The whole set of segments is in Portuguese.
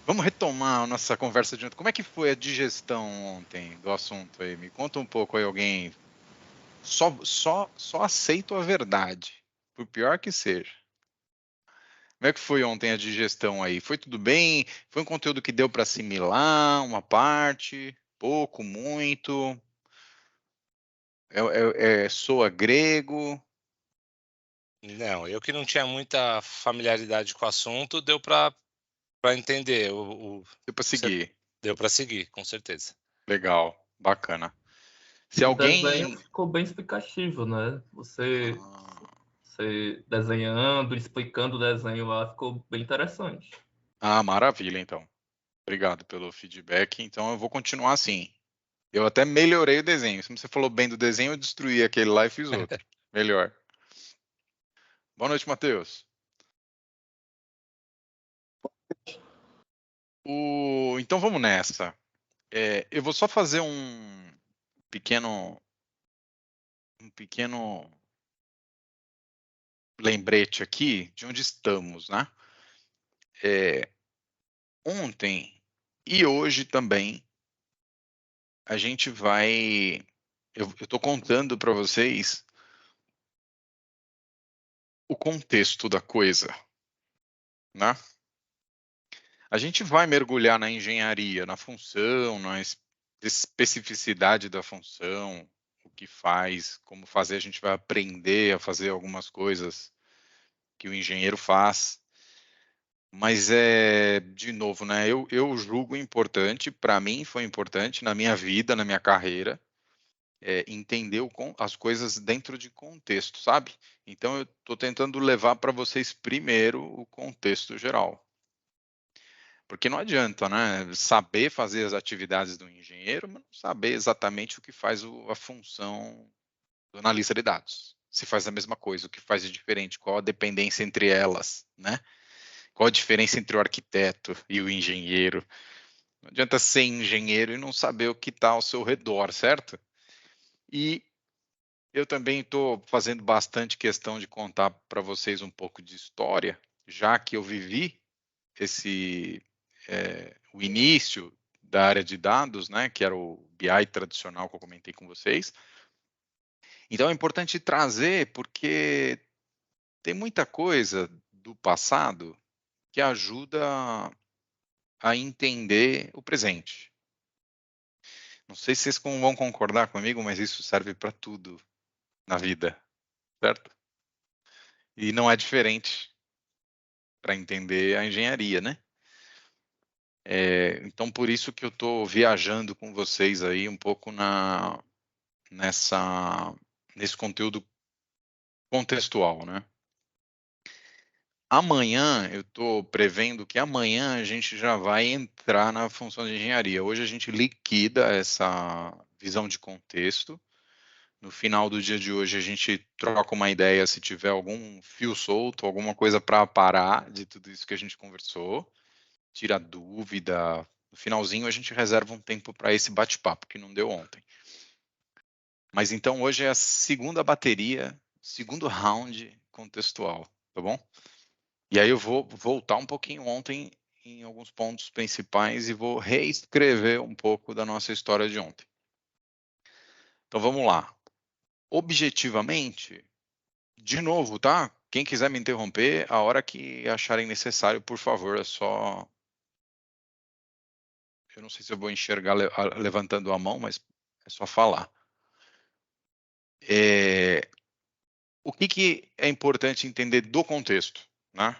Vamos retomar a nossa conversa de ontem. Como é que foi a digestão ontem do assunto aí? Me conta um pouco aí, alguém. Só aceito a verdade, por pior que seja. Como é que foi ontem a digestão aí? Foi tudo bem? Foi um conteúdo que deu para assimilar uma parte? Pouco, muito? Soa grego? Não, eu que não tinha muita familiaridade com o assunto, deu para entender Deu para você seguir? deu para seguir, com certeza. Legal, bacana. Se O desenho alguém... ficou bem explicativo, né? Ah, Você desenhando, explicando o desenho lá, ficou bem interessante. maravilha, então. Obrigado pelo feedback. Então eu vou continuar assim. Eu até melhorei o desenho. Se você falou bem do desenho, eu destruí aquele lá e fiz outro. Melhor. Boa noite, Matheus. Então vamos nessa. Eu vou só fazer pequeno, um pequeno lembrete aqui de onde estamos, né? Ontem e hoje também a gente vai. Eu estou contando para vocês o contexto da coisa, né? A gente vai mergulhar na engenharia, na função, na especificidade da função, o que faz, como fazer, a gente vai aprender a fazer algumas coisas que o engenheiro faz. Mas de novo, né? Eu julgo importante, para mim foi importante na minha vida, na minha carreira, entender as coisas dentro de contexto, sabe? Então eu estou tentando levar para vocês primeiro o contexto geral. Porque não adianta, né? Saber fazer as atividades do engenheiro, mas não saber exatamente o que faz a função do analista de dados. Se faz a mesma coisa, o que faz de diferente, qual a dependência entre elas, né? Qual a diferença entre o arquiteto e o engenheiro? Não adianta ser engenheiro e não saber o que está ao seu redor, certo? E eu também estou fazendo bastante questão de contar para vocês um pouco de história, já que eu vivi o início da área de dados, né, que era o BI tradicional que eu comentei com vocês. Então é importante trazer, porque tem muita coisa do passado que ajuda a entender o presente. Não sei se vocês vão concordar comigo, mas isso serve para tudo na vida, certo? E não é diferente para entender a engenharia, né? Então, por isso que eu estou viajando com vocês aí um pouco nesse conteúdo contextual, né? Amanhã, eu estou prevendo que amanhã a gente já vai entrar na função de engenharia. Hoje a gente liquida essa visão de contexto. No final do dia de hoje a gente troca uma ideia se tiver algum fio solto, alguma coisa para parar de tudo isso que a gente conversou, tira dúvida. No finalzinho a gente reserva um tempo para esse bate-papo que não deu ontem. Mas então hoje é a segunda bateria, segundo round contextual, tá bom? E aí eu vou voltar um pouquinho ontem em alguns pontos principais e vou reescrever um pouco da nossa história de ontem. Então vamos lá. Objetivamente, de novo, tá? Quem quiser me interromper, a hora que acharem necessário, por favor, é só... Eu não sei se eu vou enxergar levantando a mão, mas é só falar. O que é importante entender do contexto, né?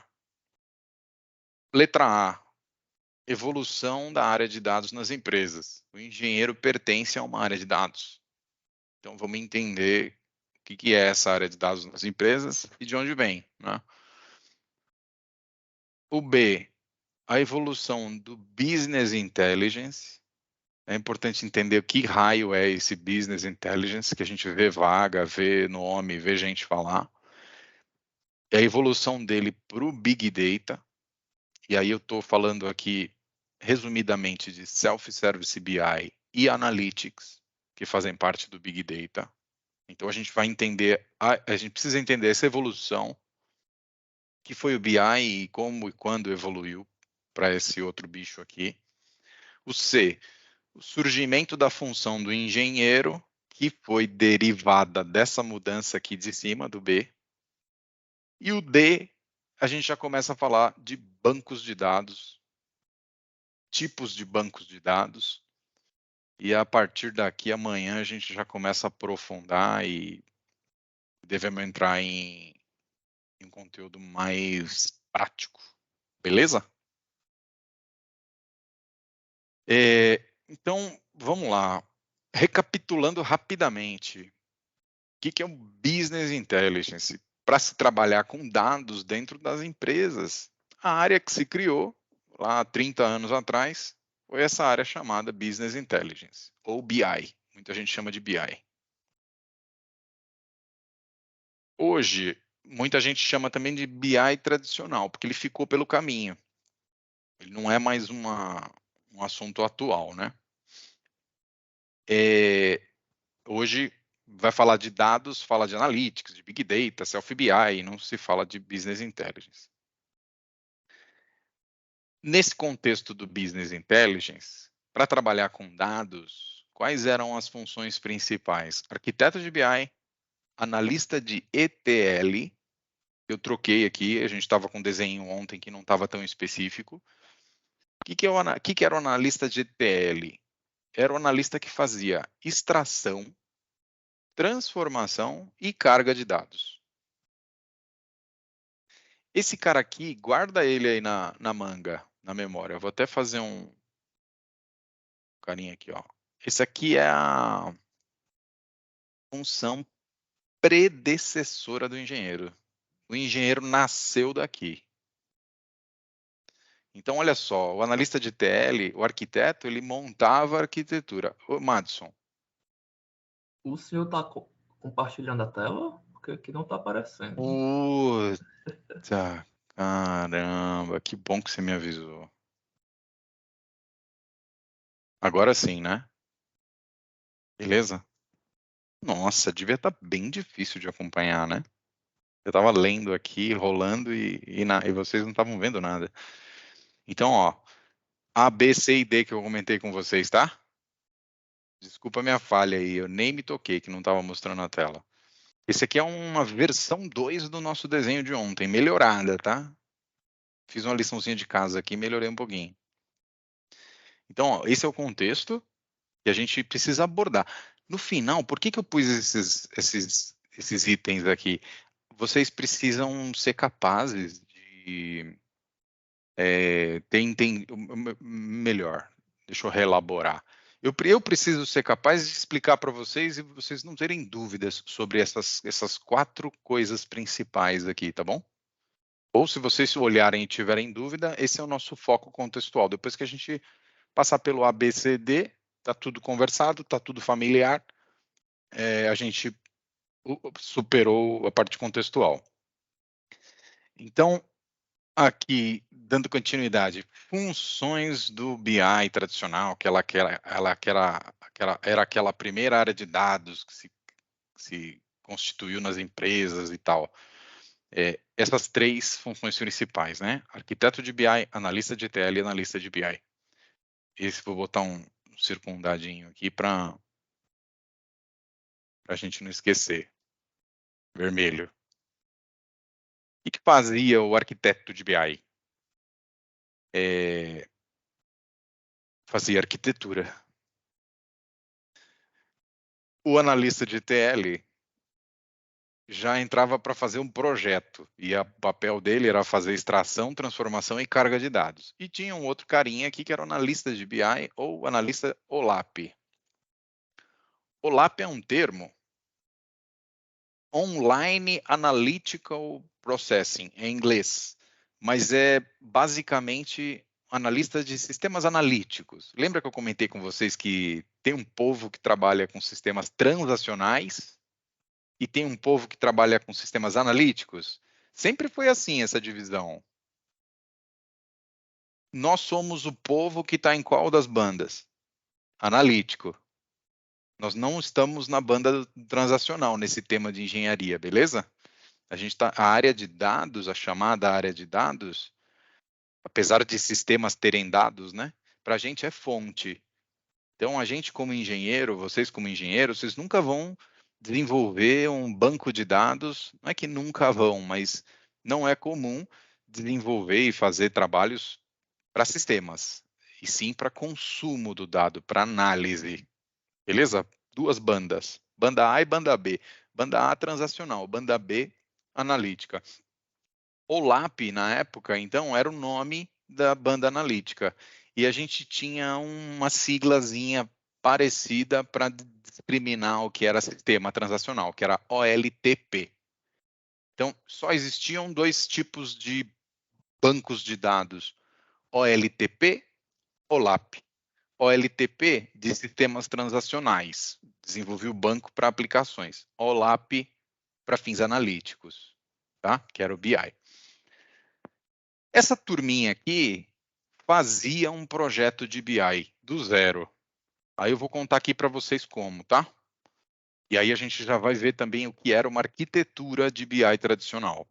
Letra A, evolução da área de dados nas empresas. O engenheiro pertence a uma área de dados. Então, vamos entender o que é essa área de dados nas empresas e de onde vem, né? O B, a evolução do Business Intelligence. É importante entender o que raio é esse Business Intelligence, que a gente vê vaga, vê nome, vê gente falar. E a evolução dele para o Big Data. E aí eu estou falando aqui, resumidamente, de Self-Service BI e Analytics, que fazem parte do Big Data. Então a gente vai entender, a gente precisa entender essa evolução, que foi o BI e como e quando evoluiu para esse outro bicho aqui. O C, o surgimento da função do engenheiro, que foi derivada dessa mudança aqui de cima, do B. E o D, a gente já começa a falar de bancos de dados, tipos de bancos de dados. E a partir daqui, amanhã, a gente já começa a aprofundar e devemos entrar em um conteúdo mais prático. Beleza? Então, vamos lá. Recapitulando rapidamente, o que é o Business Intelligence? Para se trabalhar com dados dentro das empresas, a área que se criou lá há 30 anos atrás foi essa área chamada Business Intelligence, ou BI. Muita gente chama de BI. Hoje, muita gente chama também de BI tradicional, porque ele ficou pelo caminho. Ele não é mais um assunto atual, né? Hoje vai falar de dados, fala de analytics, de big data, self-BI, não se fala de business intelligence. Nesse contexto do business intelligence, para trabalhar com dados, quais eram as funções principais? Arquiteto de BI, analista de ETL, eu troquei aqui, a gente estava com um desenho ontem que não estava tão específico. O que era o analista de ETL? Era o analista que fazia extração, transformação e carga de dados. Esse cara aqui, guarda ele aí na manga, na memória. Eu vou até fazer um carinha aqui, ó. Esse aqui é a função predecessora do engenheiro. O engenheiro nasceu daqui. Então, olha só, o analista de TL, o arquiteto, ele montava a arquitetura. Ô, Madison. O senhor está compartilhando a tela? Porque aqui não está aparecendo. Puta, caramba, que bom que você me avisou. Agora sim, né? Beleza? Nossa, devia estar bem difícil de acompanhar, né? Eu estava lendo aqui, rolando, e vocês não estavam vendo nada. Então, ó, A, B, C e D que eu comentei com vocês, tá? Desculpa a minha falha aí, eu nem me toquei que não estava mostrando a tela. Esse aqui é uma versão 2 do nosso desenho de ontem, melhorada, tá? Fiz uma liçãozinha de casa aqui e melhorei um pouquinho. Então, ó, esse é o contexto que a gente precisa abordar. No final, por que eu pus esses itens aqui? Vocês precisam ser capazes de melhor, deixa eu reelaborar. Eu preciso ser capaz de explicar para vocês e vocês não terem dúvidas sobre essas 4 coisas principais aqui, tá bom? Ou se vocês olharem e tiverem dúvida, esse é o nosso foco contextual. Depois que a gente passar pelo ABCD, tá tudo conversado, tá tudo familiar, a gente superou a parte contextual. Então, aqui, dando continuidade, funções do BI tradicional, que era aquela primeira área de dados que se constituiu nas empresas e tal. Essas 3 funções principais, né? Arquiteto de BI, analista de ETL e analista de BI. Esse vou botar um circundadinho aqui para a gente não esquecer. Vermelho. O que fazia o arquiteto de BI? Fazia arquitetura. O analista de ETL já entrava para fazer um projeto, e o papel dele era fazer extração, transformação e carga de dados. E tinha um outro carinha aqui que era o analista de BI ou analista OLAP. OLAP é um termo, Online Analytical Processing, em inglês, mas é basicamente analista de sistemas analíticos. Lembra que eu comentei com vocês que tem um povo que trabalha com sistemas transacionais e tem um povo que trabalha com sistemas analíticos? Sempre foi assim essa divisão. Nós somos o povo que está em qual das bandas? Analítico. Nós não estamos na banda transacional nesse tema de engenharia, beleza? A área de dados, a chamada área de dados, apesar de sistemas terem dados, né? Para a gente é fonte. Então, a gente como engenheiro, vocês como engenheiros, vocês nunca vão desenvolver um banco de dados, não é que nunca vão, mas não é comum desenvolver e fazer trabalhos para sistemas, e sim para consumo do dado, para análise. Beleza? Duas bandas, banda A e banda B. Banda A transacional, banda B analítica. OLAP, na época, então, era o nome da banda analítica. E a gente tinha uma siglazinha parecida para discriminar o que era sistema transacional, que era OLTP. Então, só existiam dois tipos de bancos de dados: OLTP, OLAP. OLTP de sistemas transacionais, desenvolvi o banco para aplicações. OLAP para fins analíticos, tá? Que era o BI. Essa turminha aqui fazia um projeto de BI do zero. Aí eu vou contar aqui para vocês como, tá? E aí a gente já vai ver também o que era uma arquitetura de BI tradicional.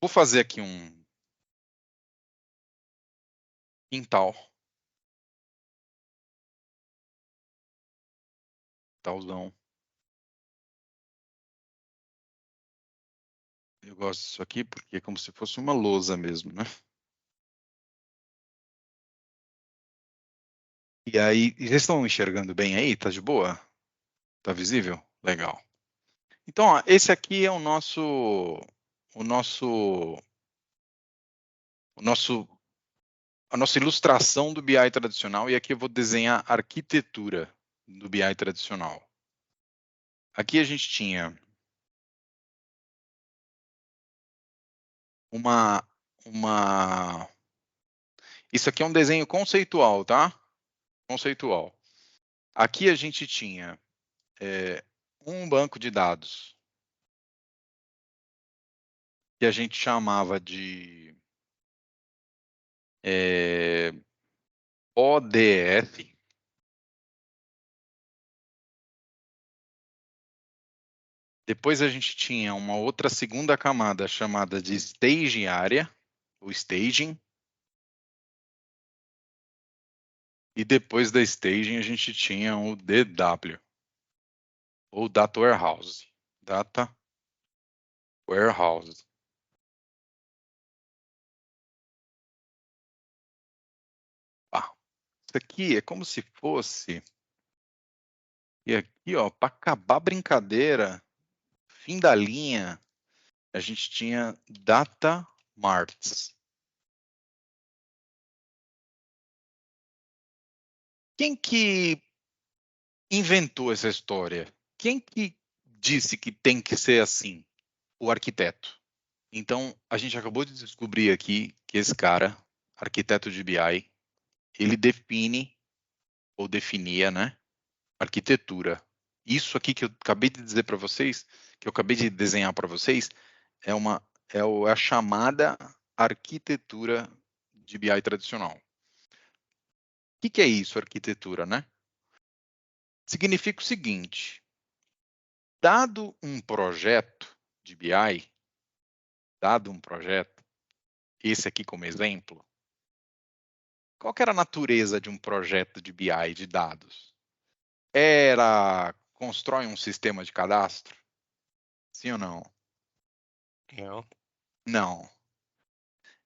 Vou fazer aqui um quintal. Quintalzão. Eu gosto disso aqui porque é como se fosse uma lousa mesmo, né? E aí, vocês estão enxergando bem aí? Tá de boa? Tá visível? Legal. Então, ó, esse aqui é o nosso, a nossa ilustração do BI tradicional, e aqui eu vou desenhar a arquitetura do BI tradicional. Aqui a gente tinha isso aqui é um desenho conceitual, tá? Conceitual. Aqui a gente tinha um banco de dados que a gente chamava de ODS. Depois a gente tinha uma outra segunda camada chamada de staging area, o staging. E depois da staging a gente tinha o DW, ou Data Warehouse. Data Warehouse. Isso aqui é como se fosse... E aqui, ó, para acabar a brincadeira, fim da linha, a gente tinha Data Marts. Quem que inventou essa história? Quem que disse que tem que ser assim? O arquiteto. Então, a gente acabou de descobrir aqui que esse cara, arquiteto de BI, ele define, ou definia, né, arquitetura. Isso aqui que eu acabei de dizer para vocês, que eu acabei de desenhar para vocês, é a chamada arquitetura de BI tradicional. O que é isso, arquitetura, né? Significa o seguinte: dado um projeto de BI, dado um projeto, esse aqui como exemplo, qual que era a natureza de um projeto de BI de dados? Era constrói um sistema de cadastro? Sim ou não? Não. Não.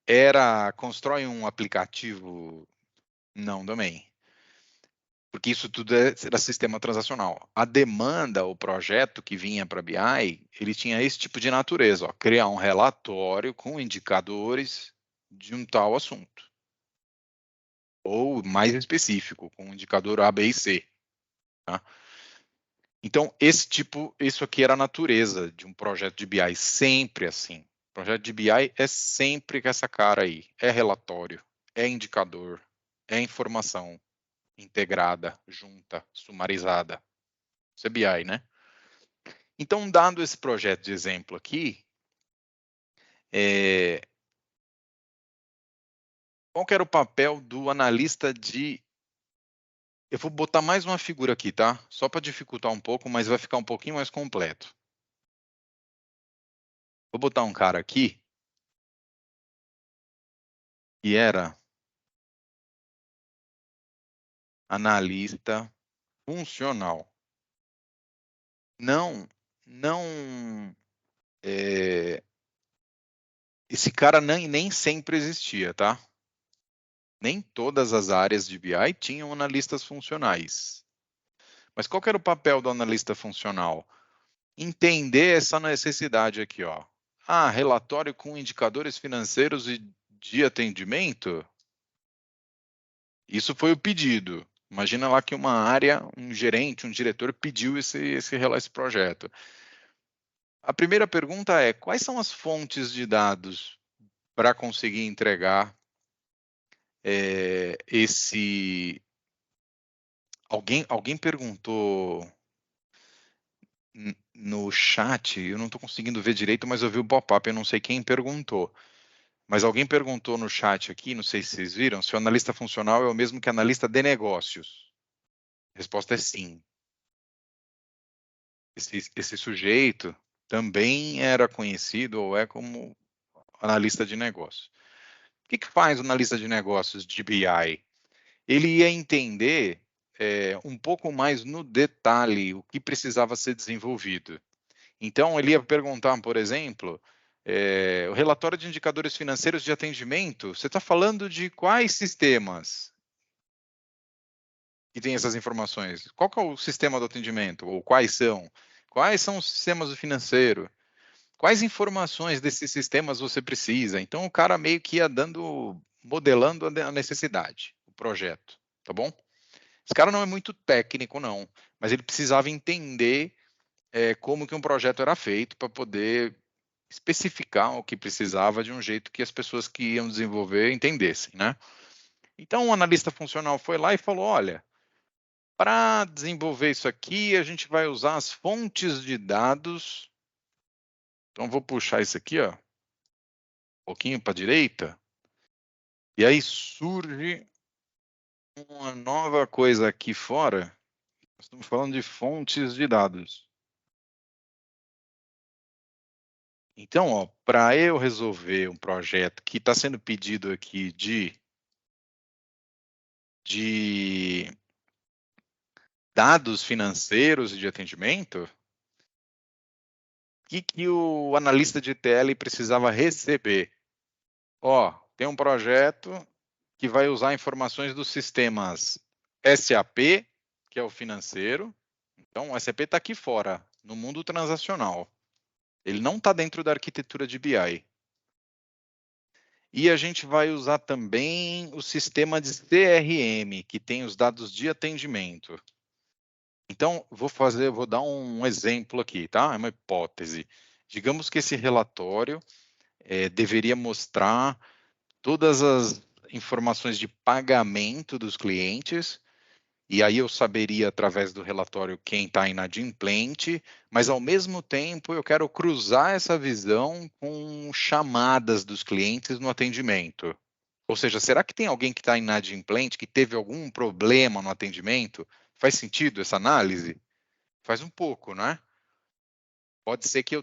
Era constrói um aplicativo? Não, também. Porque isso tudo era sistema transacional. A demanda, o projeto que vinha para BI, ele tinha esse tipo de natureza, ó, criar um relatório com indicadores de um tal assunto. Ou mais específico, com um indicador A, B e C. Tá? Então, isso aqui era a natureza de um projeto de BI, sempre assim. O projeto de BI é sempre com essa cara aí. É relatório, é indicador, é informação integrada, junta, sumarizada. Isso é BI, né? Então, dado esse projeto de exemplo aqui, qual que era o papel do analista de... Eu vou botar mais uma figura aqui, tá? Só para dificultar um pouco, mas vai ficar um pouquinho mais completo. Vou botar um cara aqui que era analista funcional. Não, esse cara nem sempre existia, tá? Nem todas as áreas de BI tinham analistas funcionais. Mas qual que era o papel do analista funcional? Entender essa necessidade aqui, ó. Ah, relatório com indicadores financeiros e de atendimento? Isso foi o pedido. Imagina lá que uma área, um gerente, um diretor pediu esse projeto. A primeira pergunta é: quais são as fontes de dados para conseguir entregar esse... Alguém perguntou no chat, eu não estou conseguindo ver direito, mas eu vi o pop-up, eu não sei quem perguntou. Mas alguém perguntou no chat aqui, não sei se vocês viram, se o analista funcional é o mesmo que analista de negócios. A resposta é sim. Esse sujeito também era conhecido ou é como analista de negócios. O que faz o analista de negócios de BI? Ele ia entender um pouco mais no detalhe o que precisava ser desenvolvido. Então, ele ia perguntar, por exemplo, o relatório de indicadores financeiros de atendimento, você está falando de quais sistemas que tem essas informações? Qual que é o sistema do atendimento? Ou quais são? Quais são os sistemas do financeiro? Quais informações desses sistemas você precisa? Então, o cara meio que ia modelando a necessidade, o projeto, tá bom? Esse cara não é muito técnico, não, mas ele precisava entender como que um projeto era feito para poder especificar o que precisava de um jeito que as pessoas que iam desenvolver entendessem, né? Então, o analista funcional foi lá e falou, olha, para desenvolver isso aqui, a gente vai usar as fontes de dados. Então, vou puxar isso aqui, ó, um pouquinho para a direita, e aí surge uma nova coisa aqui fora. Nós estamos falando de fontes de dados. Então, para eu resolver um projeto que está sendo pedido aqui de dados financeiros e de atendimento, o que o analista de TL precisava receber? Ó, tem um projeto que vai usar informações dos sistemas SAP, que é o financeiro. Então, o SAP está aqui fora, no mundo transacional. Ele não está dentro da arquitetura de BI. E a gente vai usar também o sistema de CRM, que tem os dados de atendimento. Então, vou dar um exemplo aqui, tá? É uma hipótese. Digamos que esse relatório deveria mostrar todas as informações de pagamento dos clientes, e aí eu saberia através do relatório quem está inadimplente, mas ao mesmo tempo eu quero cruzar essa visão com chamadas dos clientes no atendimento. Ou seja, será que tem alguém que está inadimplente, que teve algum problema no atendimento? Faz sentido essa análise? Faz um pouco, né? Pode ser que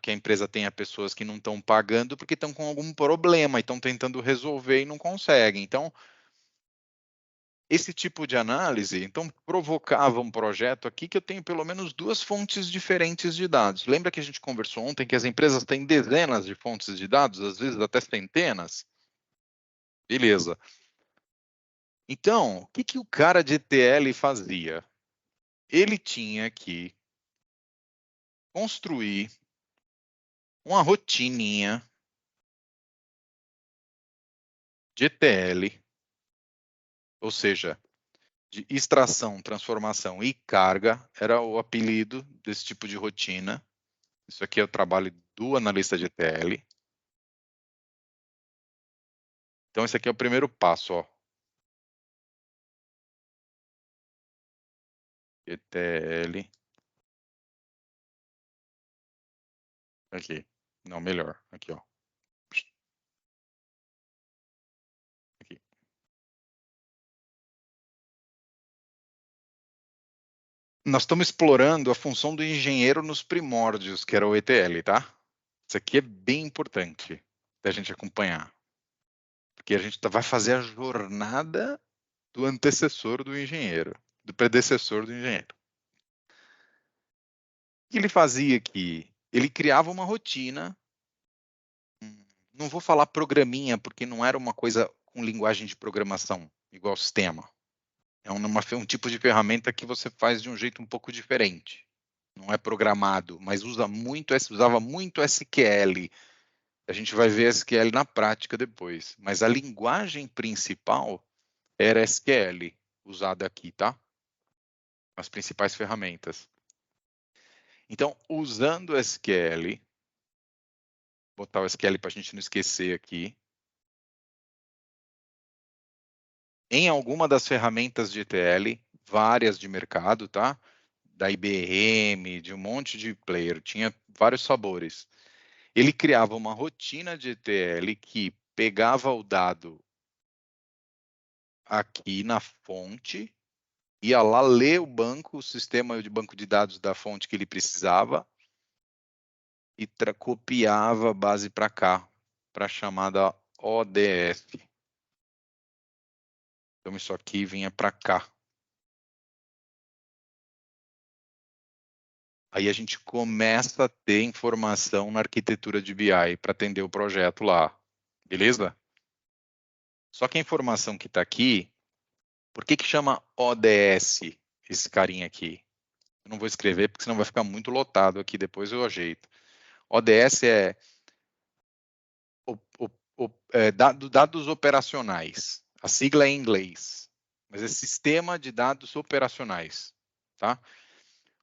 que a empresa tenha pessoas que não estão pagando porque estão com algum problema e estão tentando resolver e não conseguem. Então, esse tipo de análise, então, provocava um projeto aqui que eu tenho pelo menos duas fontes diferentes de dados. Lembra que a gente conversou ontem que as empresas têm dezenas de fontes de dados, às vezes até centenas? Beleza. Então, o que o cara de ETL fazia? Ele tinha que construir uma rotininha de ETL, ou seja, de extração, transformação e carga, era o apelido desse tipo de rotina. Isso aqui é o trabalho do analista de ETL. Então, esse aqui é o primeiro passo, ó. ETL. Aqui. Não, melhor. Aqui, ó. Aqui. Nós estamos explorando a função do engenheiro nos primórdios, que era o ETL, tá? Isso aqui é bem importante da gente acompanhar. porque a gente vai fazer a jornada do antecessor do engenheiro, do predecessor do engenheiro. O que ele fazia aqui? Ele criava uma rotina. Não vou falar programinha, porque não era uma coisa com linguagem de programação, igual sistema. É um tipo de ferramenta que você faz de um jeito um pouco diferente. Não é programado, mas usava muito SQL. A gente vai ver SQL na prática depois. Mas a linguagem principal era SQL, usada aqui, tá? As principais ferramentas. Então, usando SQL, vou botar o SQL para a gente não esquecer aqui. Em alguma das ferramentas de ETL, várias de mercado, tá? Da IBM, de um monte de player, tinha vários sabores. Ele criava uma rotina de ETL que pegava o dado aqui na fonte, ia lá ler o sistema de banco de dados da fonte que ele precisava e copiava a base para cá, para a chamada ODS. Então isso aqui vinha para cá. Aí a gente começa a ter informação na arquitetura de BI para atender o projeto lá, beleza? Só que a informação que está aqui, por que chama ODS esse carinha aqui? Eu não vou escrever porque senão vai ficar muito lotado aqui, depois eu ajeito. ODS é, dados operacionais. A sigla é em inglês, mas é Sistema de Dados Operacionais, tá?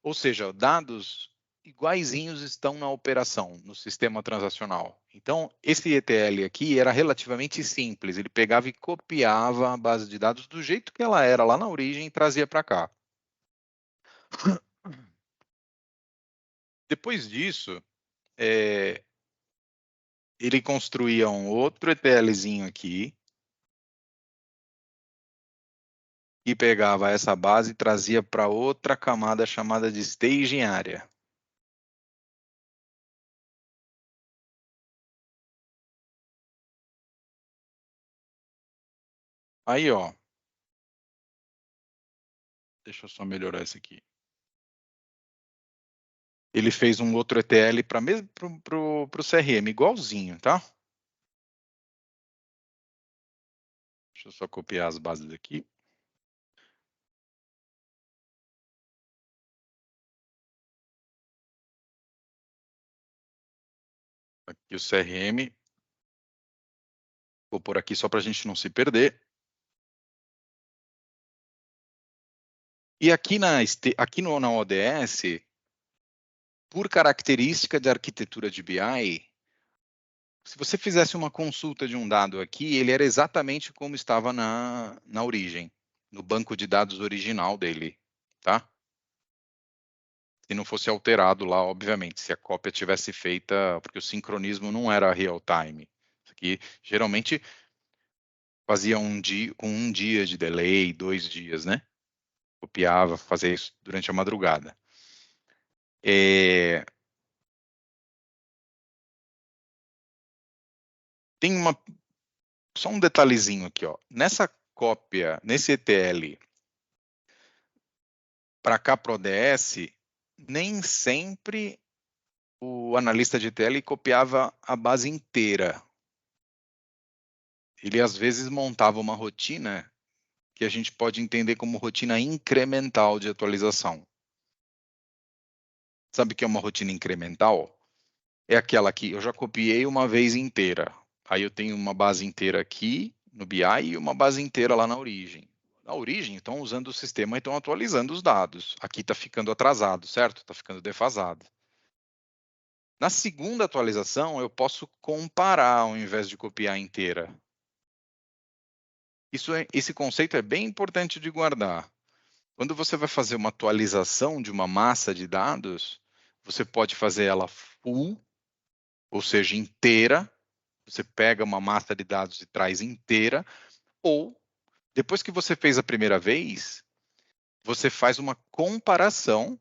Ou seja, dados iguaizinhos estão na operação, no sistema transacional. Então, esse ETL aqui era relativamente simples. Ele pegava e copiava a base de dados do jeito que ela era lá na origem e trazia para cá. Depois disso, ele construía um outro ETLzinho aqui e pegava essa base e trazia para outra camada chamada de staging area. Aí, ó. Deixa eu só melhorar isso aqui. Ele fez um outro ETL para o CRM, igualzinho, tá? Deixa eu só copiar as bases aqui. Aqui o CRM. Vou pôr aqui só para a gente não se perder. E aqui na ODS, por característica de arquitetura de BI, se você fizesse uma consulta de um dado aqui, ele era exatamente como estava na origem, no banco de dados original dele, tá? Se não fosse alterado lá, obviamente, se a cópia tivesse feita, porque o sincronismo não era real time. Isso aqui, geralmente, fazia com um dia de delay, 2 dias, né? Copiava, fazia isso durante a madrugada. Tem só um detalhezinho aqui, ó. Nessa cópia, nesse ETL, para cá para o ODS, nem sempre o analista de ETL copiava a base inteira. Ele, às vezes, montava uma rotina que a gente pode entender como rotina incremental de atualização. Sabe o que é uma rotina incremental? É aquela que eu já copiei uma vez inteira. Aí eu tenho uma base inteira aqui no BI e uma base inteira lá na origem. Na origem, estão usando o sistema e estão atualizando os dados. Aqui está ficando atrasado, certo? Está ficando defasado. Na segunda atualização, eu posso comparar ao invés de copiar inteira. Esse conceito é bem importante de guardar. Quando você vai fazer uma atualização de uma massa de dados, você pode fazer ela full, ou seja, inteira. Você pega uma massa de dados e traz inteira, ou depois que você fez a primeira vez, você faz uma comparação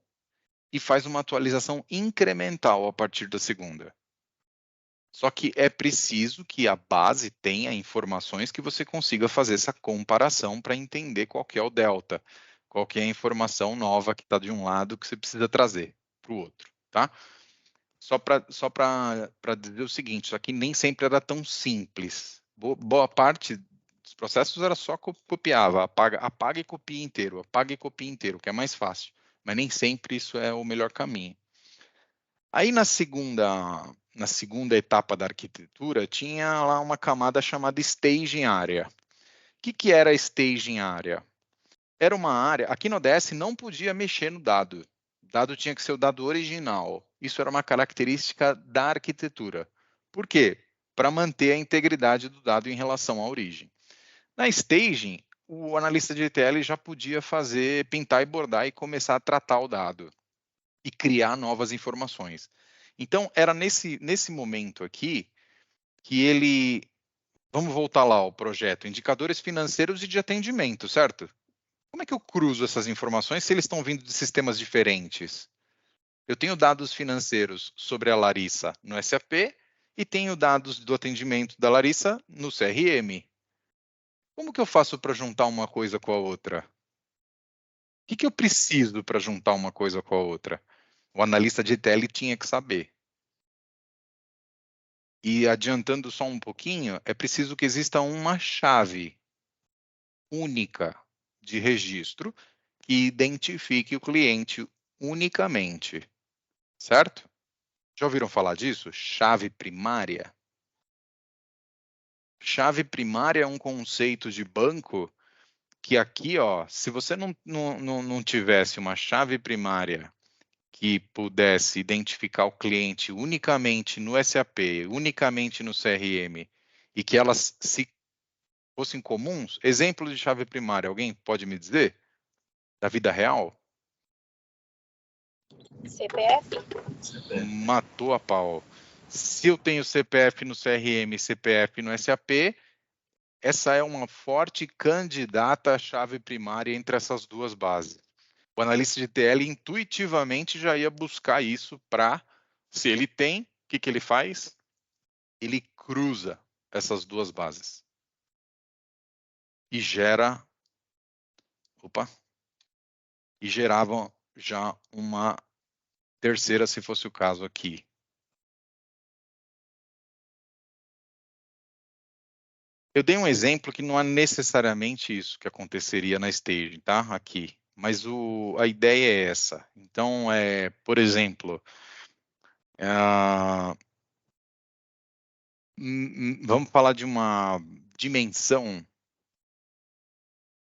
e faz uma atualização incremental a partir da segunda. Só que é preciso que a base tenha informações que você consiga fazer essa comparação para entender qual que é o delta, qual que é a informação nova que está de um lado que você precisa trazer para o outro, tá? Só para dizer o seguinte, isso aqui nem sempre era tão simples. Boa parte dos processos era só copiava, apaga e copia inteiro, apaga e copia inteiro, que é mais fácil. Mas nem sempre isso é o melhor caminho. Aí na segunda etapa da arquitetura, tinha lá uma camada chamada staging area. O que era a staging area? Era uma área, aqui no ODS não podia mexer no dado. O dado tinha que ser o dado original. Isso era uma característica da arquitetura. Por quê? Para manter a integridade do dado em relação à origem. Na staging, o analista de ETL já podia fazer, pintar e bordar e começar a tratar o dado e criar novas informações. Então, era nesse momento aqui que ele... Vamos voltar lá ao projeto, indicadores financeiros e de atendimento, certo? Como é que eu cruzo essas informações se eles estão vindo de sistemas diferentes? Eu tenho dados financeiros sobre a Larissa no SAP e tenho dados do atendimento da Larissa no CRM. Como que eu faço para juntar uma coisa com a outra? O que eu preciso para juntar uma coisa com a outra? O analista de ETL tinha que saber. E adiantando só um pouquinho, é preciso que exista uma chave única de registro que identifique o cliente unicamente, certo? Já ouviram falar disso? Chave primária? Chave primária é um conceito de banco que aqui, ó, se você não tivesse uma chave primária que pudesse identificar o cliente unicamente no SAP, unicamente no CRM, e que elas se fossem comuns, exemplo de chave primária, alguém pode me dizer? Da vida real? CPF? Matou a pau. Se eu tenho CPF no CRM e CPF no SAP, essa é uma forte candidata à chave primária entre essas duas bases. O analista de TL intuitivamente já ia buscar isso para, se ele tem, o que ele faz? Ele cruza essas duas bases e gerava já uma terceira, se fosse o caso aqui. Eu dei um exemplo que não é necessariamente isso que aconteceria na staging, tá? Aqui. Mas a ideia é essa. Então, por exemplo, vamos falar de uma dimensão.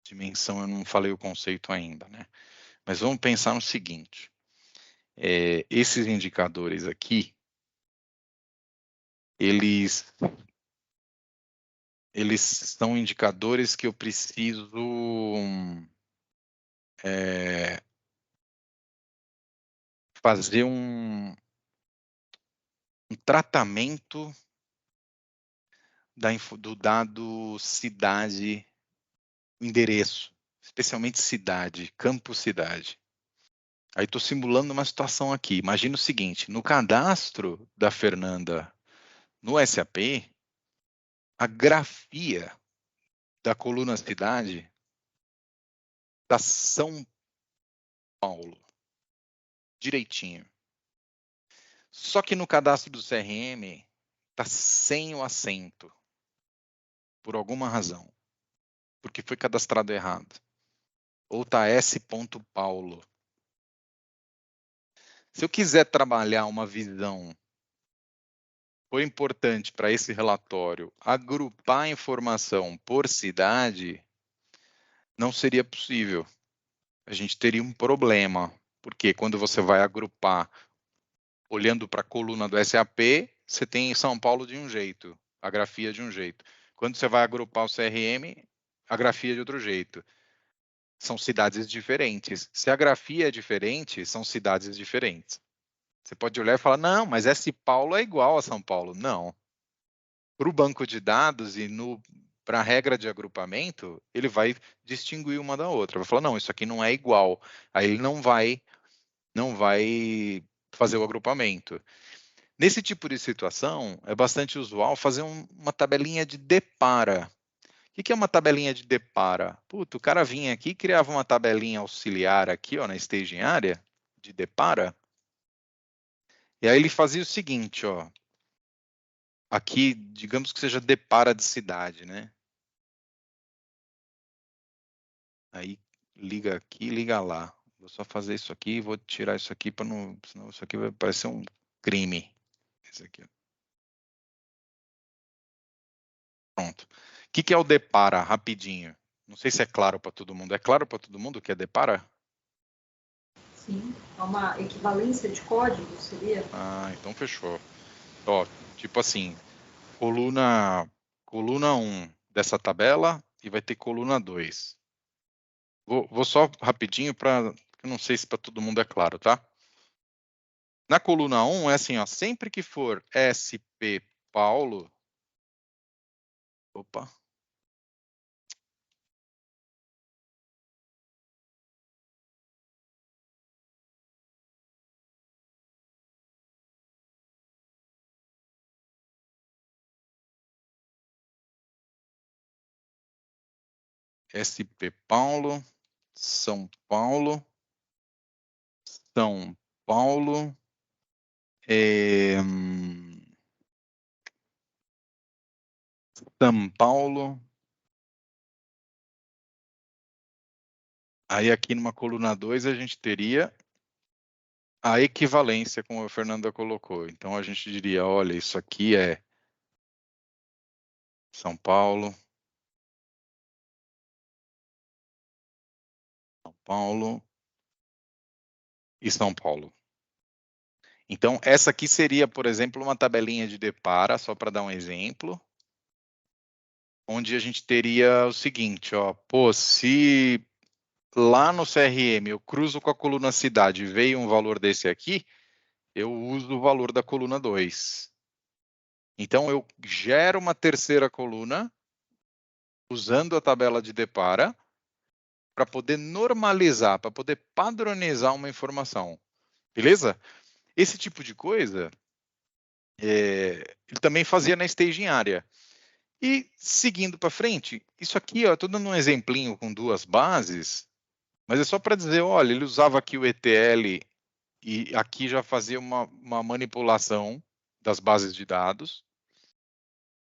Dimensão, eu não falei o conceito ainda, né? Mas vamos pensar no seguinte. Esses indicadores aqui, eles são indicadores que eu preciso fazer um tratamento do dado cidade, endereço, especialmente cidade, campo cidade. Aí estou simulando uma situação aqui. Imagina o seguinte, no cadastro da Fernanda no SAP, a grafia da coluna cidade da São Paulo, direitinho. Só que no cadastro do CRM está sem o acento, por alguma razão, porque foi cadastrado errado. Ou está S.Paulo. Se eu quiser trabalhar uma visão, foi importante para esse relatório agrupar a informação por cidade, não seria possível. A gente teria um problema, porque quando você vai agrupar, olhando para a coluna do SAP, você tem São Paulo de um jeito, a grafia de um jeito. Quando você vai agrupar o CRM, a grafia de outro jeito. São cidades diferentes. Se a grafia é diferente, são cidades diferentes. Você pode olhar e falar, não, mas S. Paulo é igual a São Paulo. Não. Para o banco de dados e para a regra de agrupamento, ele vai distinguir uma da outra. Vai falar, não, isso aqui não é igual. Aí ele não vai fazer o agrupamento. Nesse tipo de situação, é bastante usual fazer uma tabelinha de depara. O que é uma tabelinha de depara? Puta, o cara vinha aqui e criava uma tabelinha auxiliar aqui, ó, na staging area, de depara. E aí ele fazia o seguinte, ó. Aqui, digamos que seja depara de cidade, né? Aí liga aqui, liga lá. Vou só fazer isso aqui, vou tirar isso aqui para não, senão isso aqui vai parecer um crime. Esse aqui, ó. Pronto. O que é o depara? Rapidinho. Não sei se é claro para todo mundo. É claro para todo mundo o que é depara? Sim, é uma equivalência de código, seria? Ah, então fechou. Ó, tipo assim, coluna 1 dessa tabela e vai ter coluna 2. Vou só rapidinho para, eu não sei se para todo mundo é claro, tá? Na coluna 1 é assim, ó, sempre que for SP Paulo, opa, SP Paulo, São Paulo, São Paulo, São Paulo. Aí aqui numa coluna 2 a gente teria a equivalência, como a Fernanda colocou. Então a gente diria, olha, isso aqui é São Paulo, São Paulo e São Paulo. Então essa aqui seria, por exemplo, uma tabelinha de depara, só para dar um exemplo, onde a gente teria o seguinte, ó, pô, se lá no CRM eu cruzo com a coluna cidade e veio um valor desse aqui, eu uso o valor da coluna 2. Então eu gero uma terceira coluna usando a tabela de depara para poder normalizar, para poder padronizar uma informação. Beleza? Esse tipo de coisa ele também fazia na staging area. E seguindo para frente, isso aqui, estou dando um exemplinho com duas bases, mas é só para dizer, olha, ele usava aqui o ETL e aqui já fazia uma manipulação das bases de dados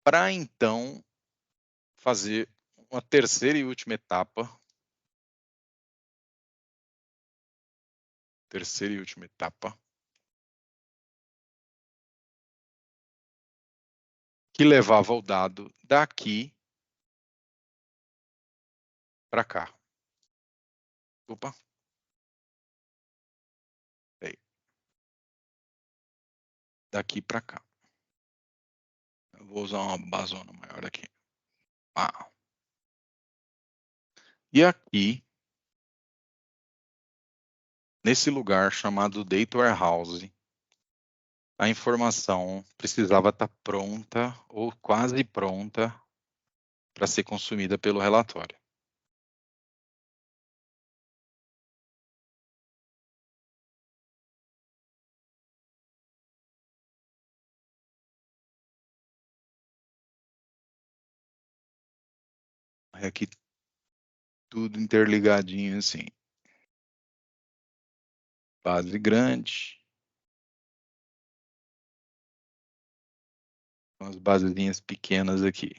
para então fazer uma terceira e última etapa. Terceira e última etapa. Que levava o dado daqui para cá. Opa. Aí. Daqui para cá. Eu vou usar uma basona maior aqui. Ah. E aqui, nesse lugar chamado Data Warehouse, a informação precisava estar pronta ou quase pronta para ser consumida pelo relatório. Aqui tudo interligadinho assim. Base grande. Umas basezinhas pequenas aqui.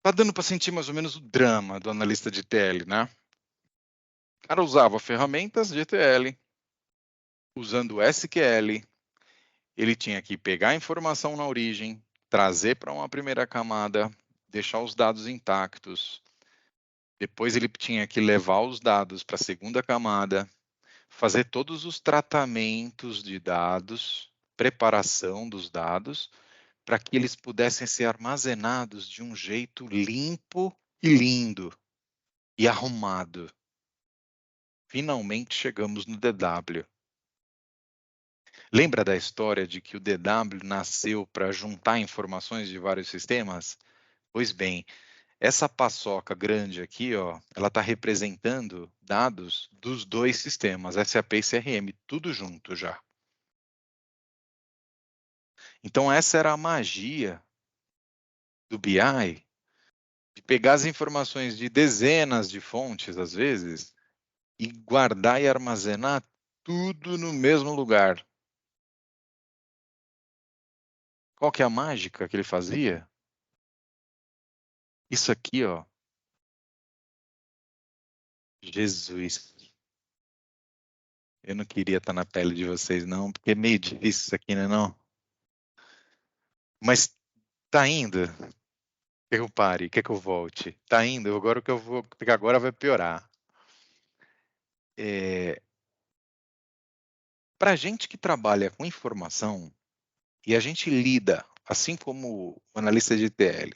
Tá dando para sentir mais ou menos o drama do analista de ETL, né? O cara usava ferramentas de ETL, usando SQL, ele tinha que pegar a informação na origem, trazer para uma primeira camada, deixar os dados intactos. Depois ele tinha que levar os dados para a segunda camada, fazer todos os tratamentos de dados, preparação dos dados, para que eles pudessem ser armazenados de um jeito limpo e lindo e arrumado. Finalmente chegamos no DW. Lembra da história de que o DW nasceu para juntar informações de vários sistemas? Pois bem, Essa paçoca grande aqui, ó, ela está representando dados dos dois sistemas, SAP e CRM, tudo junto já. Então, essa era a magia do BI, de pegar as informações de dezenas de fontes, às vezes, e guardar e armazenar tudo no mesmo lugar. Qual que é a mágica que ele fazia? Isso aqui, ó. Jesus. Eu não queria estar na pele de vocês, não, porque é meio difícil isso aqui, né, não? Mas tá indo. Quer que eu pare? Quer que eu volte? Tá indo, agora que eu vou, porque agora vai piorar. Para gente que trabalha com informação e a gente lida, assim como o analista de ETL,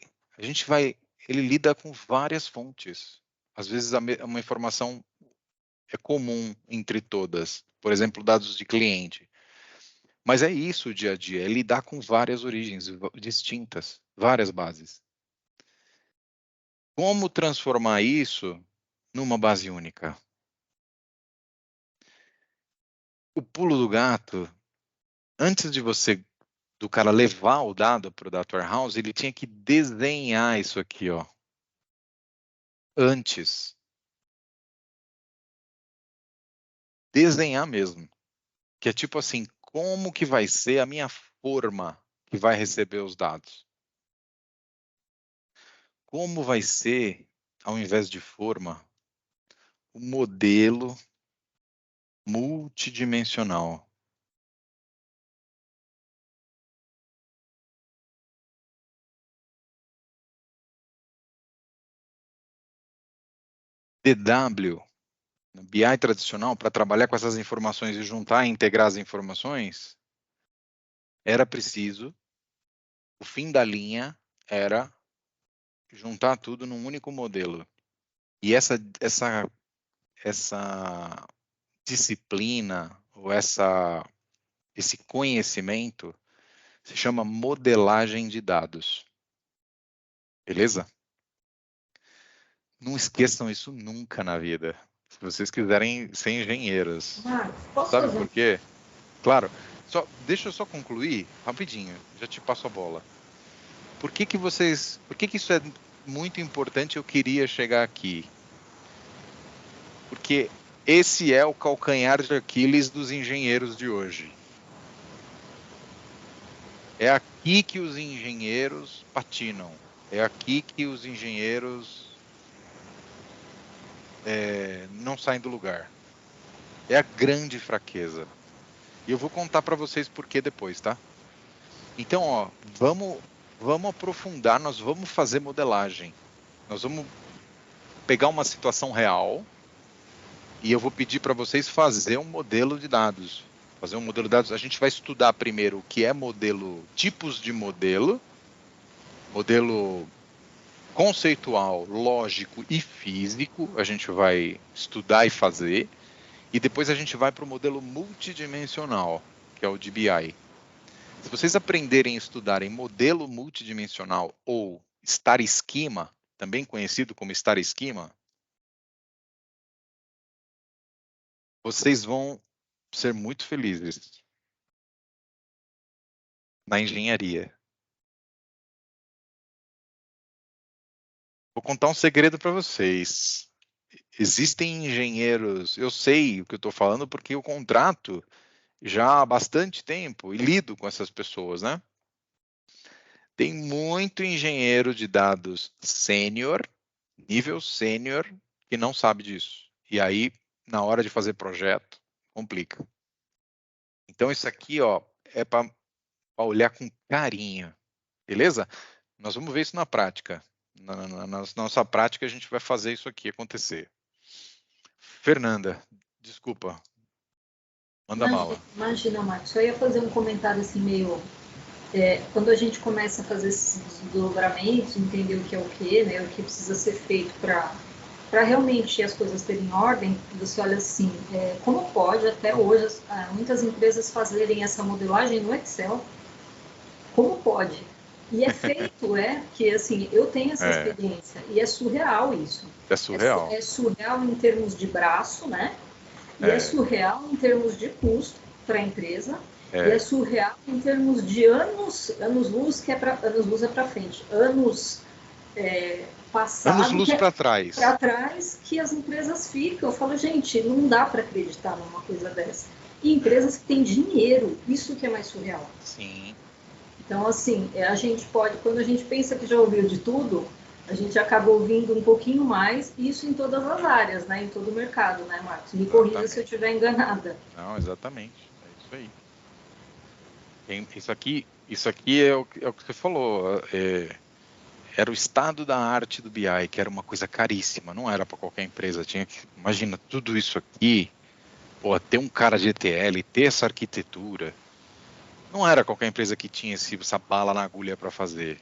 ele lida com várias fontes. Às vezes uma informação é comum entre todas, por exemplo, dados de cliente. Mas é isso o dia a dia, é lidar com várias origens distintas, várias bases. Como transformar isso numa base única? O pulo do gato, antes do cara levar o dado para o Data Warehouse, ele tinha que desenhar isso aqui, ó. Antes. Desenhar mesmo. Que é tipo assim, como que vai ser a minha forma que vai receber os dados? Como vai ser, ao invés de forma, o modelo multidimensional? DW, no BI tradicional, para trabalhar com essas informações e juntar e integrar as informações, era preciso, o fim da linha era juntar tudo num único modelo. E essa disciplina, ou esse conhecimento, se chama modelagem de dados. Beleza? Não esqueçam isso nunca na vida. Se vocês quiserem ser engenheiros. Posso Sabe fazer? por quê? Claro. Deixa eu só concluir rapidinho. Já te passo a bola. Por que isso é muito importante? Eu queria chegar aqui. Porque esse é o calcanhar de Aquiles dos engenheiros de hoje. É aqui que os engenheiros patinam. É aqui que os engenheiros não saem do lugar. É a grande fraqueza. E eu vou contar para vocês por que depois, tá? Então, ó, vamos aprofundar, nós vamos fazer modelagem. Nós vamos pegar uma situação real e eu vou pedir para vocês fazer um modelo de dados. Fazer um modelo de dados. A gente vai estudar primeiro o que é modelo, tipos de modelo conceitual, lógico e físico, a gente vai estudar e fazer, e depois a gente vai para o modelo multidimensional, que é o de BI. Se vocês aprenderem a estudar em modelo multidimensional ou Star Schema, também conhecido como Star Schema, vocês vão ser muito felizes na engenharia. Vou contar um segredo para vocês. Existem engenheiros, eu sei o que eu estou falando porque o contrato já há bastante tempo e lido com essas pessoas, né? Tem muito engenheiro de dados sênior, nível sênior, que não sabe disso. E aí, na hora de fazer projeto, complica. Então, isso aqui, ó, é para olhar com carinho, beleza? Nós vamos ver isso na prática. Na nossa prática, a gente vai fazer isso aqui acontecer. Fernanda, desculpa. Manda mala. Imagina, Marcos, eu ia fazer um comentário assim meio... quando a gente começa a fazer esses desdobramentos, entender o que é o que, né, o que precisa ser feito para realmente as coisas terem ordem, você olha assim, como pode até hoje muitas empresas fazerem essa modelagem no Excel? Como pode? E é feito, que assim, eu tenho essa experiência, e é surreal isso. É surreal. É surreal em termos de braço, né? E é surreal em termos de custo para a empresa, e é surreal em termos de anos-luz, anos-luz é para frente, passado, anos-luz para trás. Para trás, que as empresas ficam. Eu falo, gente, não dá para acreditar numa coisa dessa. E empresas que têm dinheiro, isso que é mais surreal. Sim. Então, assim, a gente pode, quando a gente pensa que já ouviu de tudo, a gente acaba ouvindo um pouquinho mais, isso em todas as áreas, né? Em todo o mercado, né, Marcos? Me corrija se eu estiver enganada. Não, exatamente. É isso aí. Isso aqui é o que você falou. Era o estado da arte do BI, que era uma coisa caríssima, não era para qualquer empresa. Imagina tudo isso aqui, ter um cara de ETL, ter essa arquitetura. Não era qualquer empresa que tinha essa bala na agulha para fazer.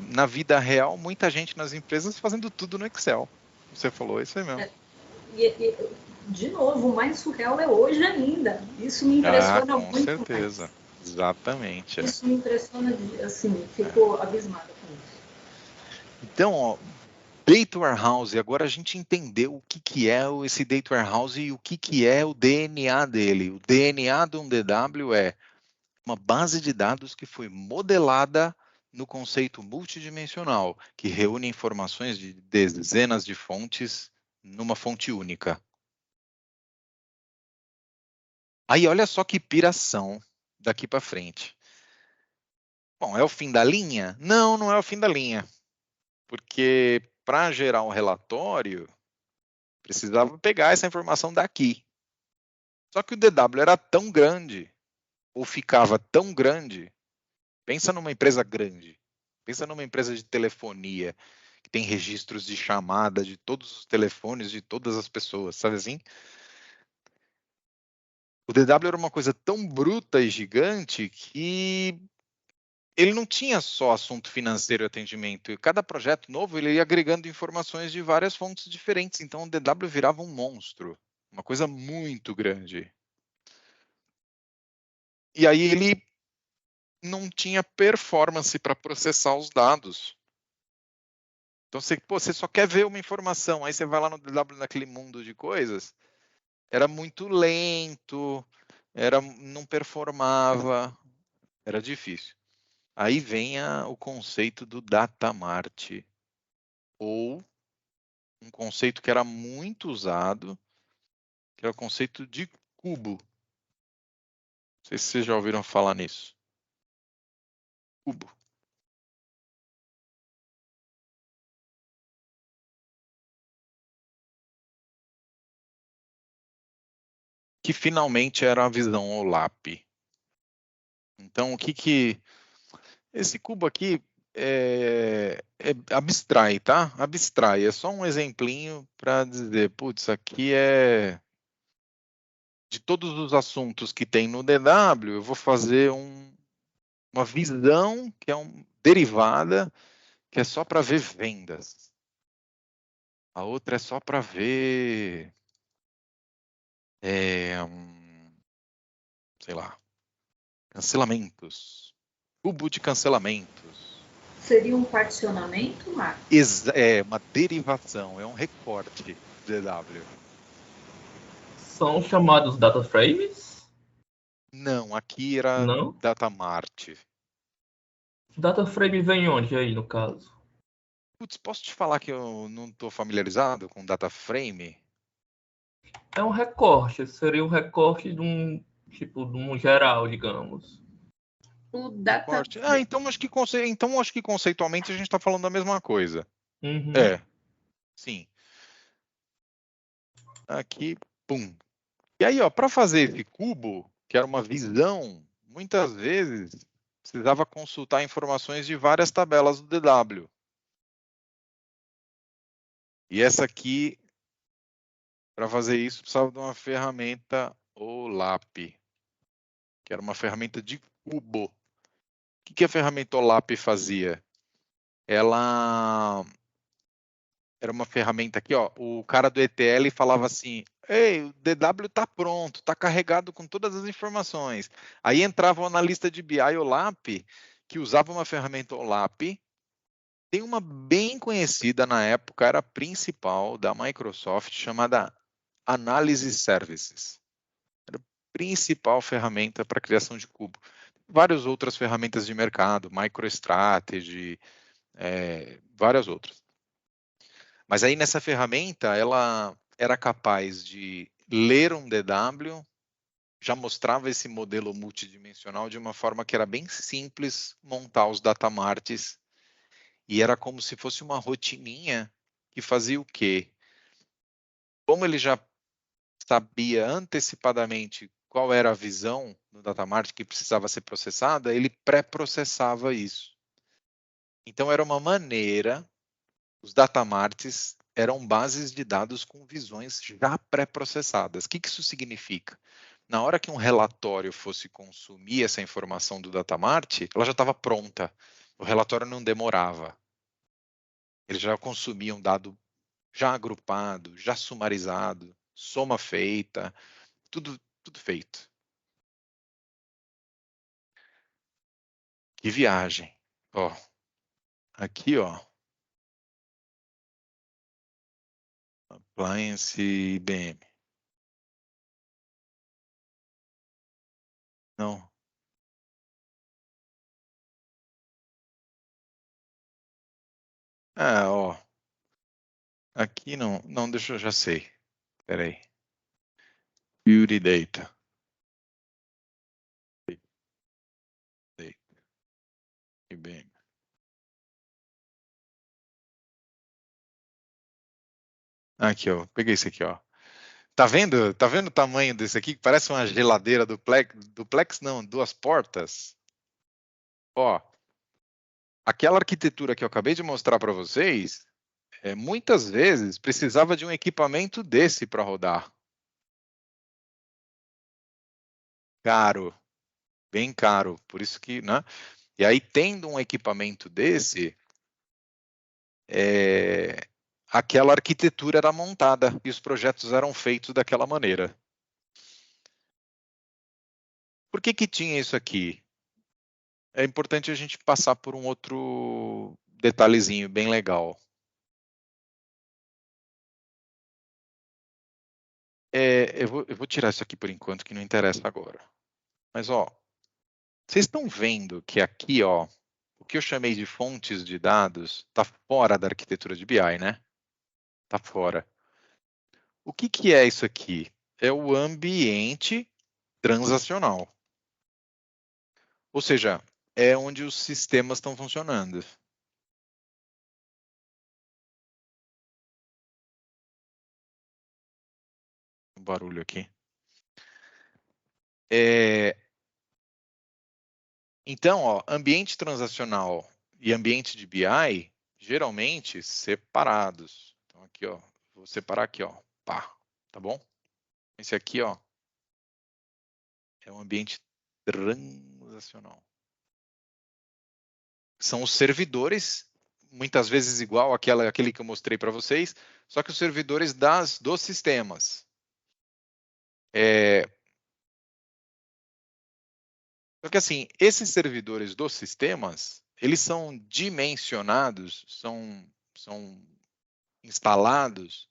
Na vida real, muita gente nas empresas fazendo tudo no Excel. Você falou isso aí mesmo. De novo, o mais surreal é hoje ainda. Isso me impressiona muito. Com certeza. Mais. Exatamente. Isso me impressiona, assim, ficou abismada com isso. Então, Data Warehouse, agora a gente entendeu o que é esse Data Warehouse e o que é o DNA dele. O DNA de um DW é uma base de dados que foi modelada no conceito multidimensional, que reúne informações de dezenas de fontes numa fonte única. Aí olha só que piração daqui para frente. Bom, é o fim da linha? Não, não é o fim da linha. Porque para gerar um relatório, precisava pegar essa informação daqui. Só que o DW era tão grande, ou ficava tão grande, pensa numa empresa grande, pensa numa empresa de telefonia, que tem registros de chamada de todos os telefones de todas as pessoas, sabe assim? O DW era uma coisa tão bruta e gigante que ele não tinha só assunto financeiro e atendimento. E cada projeto novo ele ia agregando informações de várias fontes diferentes. Então o DW virava um monstro, uma coisa muito grande. E aí ele não tinha performance para processar os dados. Então você só quer ver uma informação, aí você vai lá no DW naquele mundo de coisas, era muito lento, não performava, era difícil. Aí vem o conceito do data mart, ou um conceito que era muito usado, que é o conceito de cubo. Não sei se vocês já ouviram falar nisso. Cubo. Que finalmente era a visão OLAP. Então, esse cubo aqui abstrai, tá? Abstrai, é só um exemplinho para dizer, putz, aqui é de todos os assuntos que tem no DW, eu vou fazer uma visão que é derivada, que é só para ver vendas. A outra é só para ver, sei lá, cancelamentos. Cubo de cancelamentos. Seria um particionamento, Marcos? É uma derivação, é um recorte de DW. São chamados data frames? Não, aqui era Não? data mart. Data frame vem onde aí, no caso? Putz, posso te falar que eu não estou familiarizado com data frame? É um recorte, seria um recorte de um geral, digamos. O data... Então acho que conceitualmente a gente está falando da mesma coisa. Uhum. Sim. Aqui, pum. E aí, para fazer esse cubo, que era uma visão, muitas vezes precisava consultar informações de várias tabelas do DW. E essa aqui, para fazer isso, precisava de uma ferramenta OLAP, que era uma ferramenta de cubo. O que a ferramenta OLAP fazia? Ela era uma ferramenta aqui, o cara do ETL falava assim, ei, o DW está pronto, está carregado com todas as informações. Aí entrava o analista de BI OLAP que usava uma ferramenta OLAP. Tem uma bem conhecida na época, era a principal da Microsoft, chamada Analysis Services. Era a principal ferramenta para criação de cubo. Várias outras ferramentas de mercado, MicroStrategy, várias outras. Mas aí nessa ferramenta, ela era capaz de ler um DW, já mostrava esse modelo multidimensional de uma forma que era bem simples montar os datamarts, e era como se fosse uma rotininha que fazia o quê? Como ele já sabia antecipadamente qual era a visão no datamart que precisava ser processada, ele pré-processava isso. Então era uma maneira, os datamarts eram bases de dados com visões já pré-processadas. O que isso significa? Na hora que um relatório fosse consumir essa informação do datamart, ela já estava pronta. O relatório não demorava. Ele já consumia um dado já agrupado, já sumarizado, soma feita, tudo feito. Que viagem. Ó, aqui, ó. Appliance IBM. Não. Ah, ó. Aqui não. Não, deixa eu já sei. Espera aí. Beauty Data. IBM. Aqui, ó. Peguei esse aqui, ó. Tá vendo? Tá vendo o tamanho desse aqui? Que parece uma geladeira duplex. Duplex não, duas portas. Ó. Aquela arquitetura que eu acabei de mostrar para vocês, muitas vezes precisava de um equipamento desse para rodar. Caro, bem caro. Por isso que, né? E aí, tendo um equipamento desse, aquela arquitetura era montada e os projetos eram feitos daquela maneira. Por que tinha isso aqui? É importante a gente passar por um outro detalhezinho bem legal. Eu vou tirar isso aqui por enquanto, que não interessa agora. Mas, ó, vocês estão vendo que aqui, ó, o que eu chamei de fontes de dados está fora da arquitetura de BI, né? Está fora. O que é isso aqui? É o ambiente transacional. Ou seja, é onde os sistemas estão funcionando. Um barulho aqui. Então, ó, ambiente transacional e ambiente de BI, geralmente separados. Então, aqui, ó, vou separar aqui, ó, pá, tá bom? Esse aqui, ó, é um ambiente transacional. São os servidores, muitas vezes igual aquele que eu mostrei para vocês, só que os servidores dos sistemas. Só que assim, esses servidores dos sistemas, eles são dimensionados, são instalados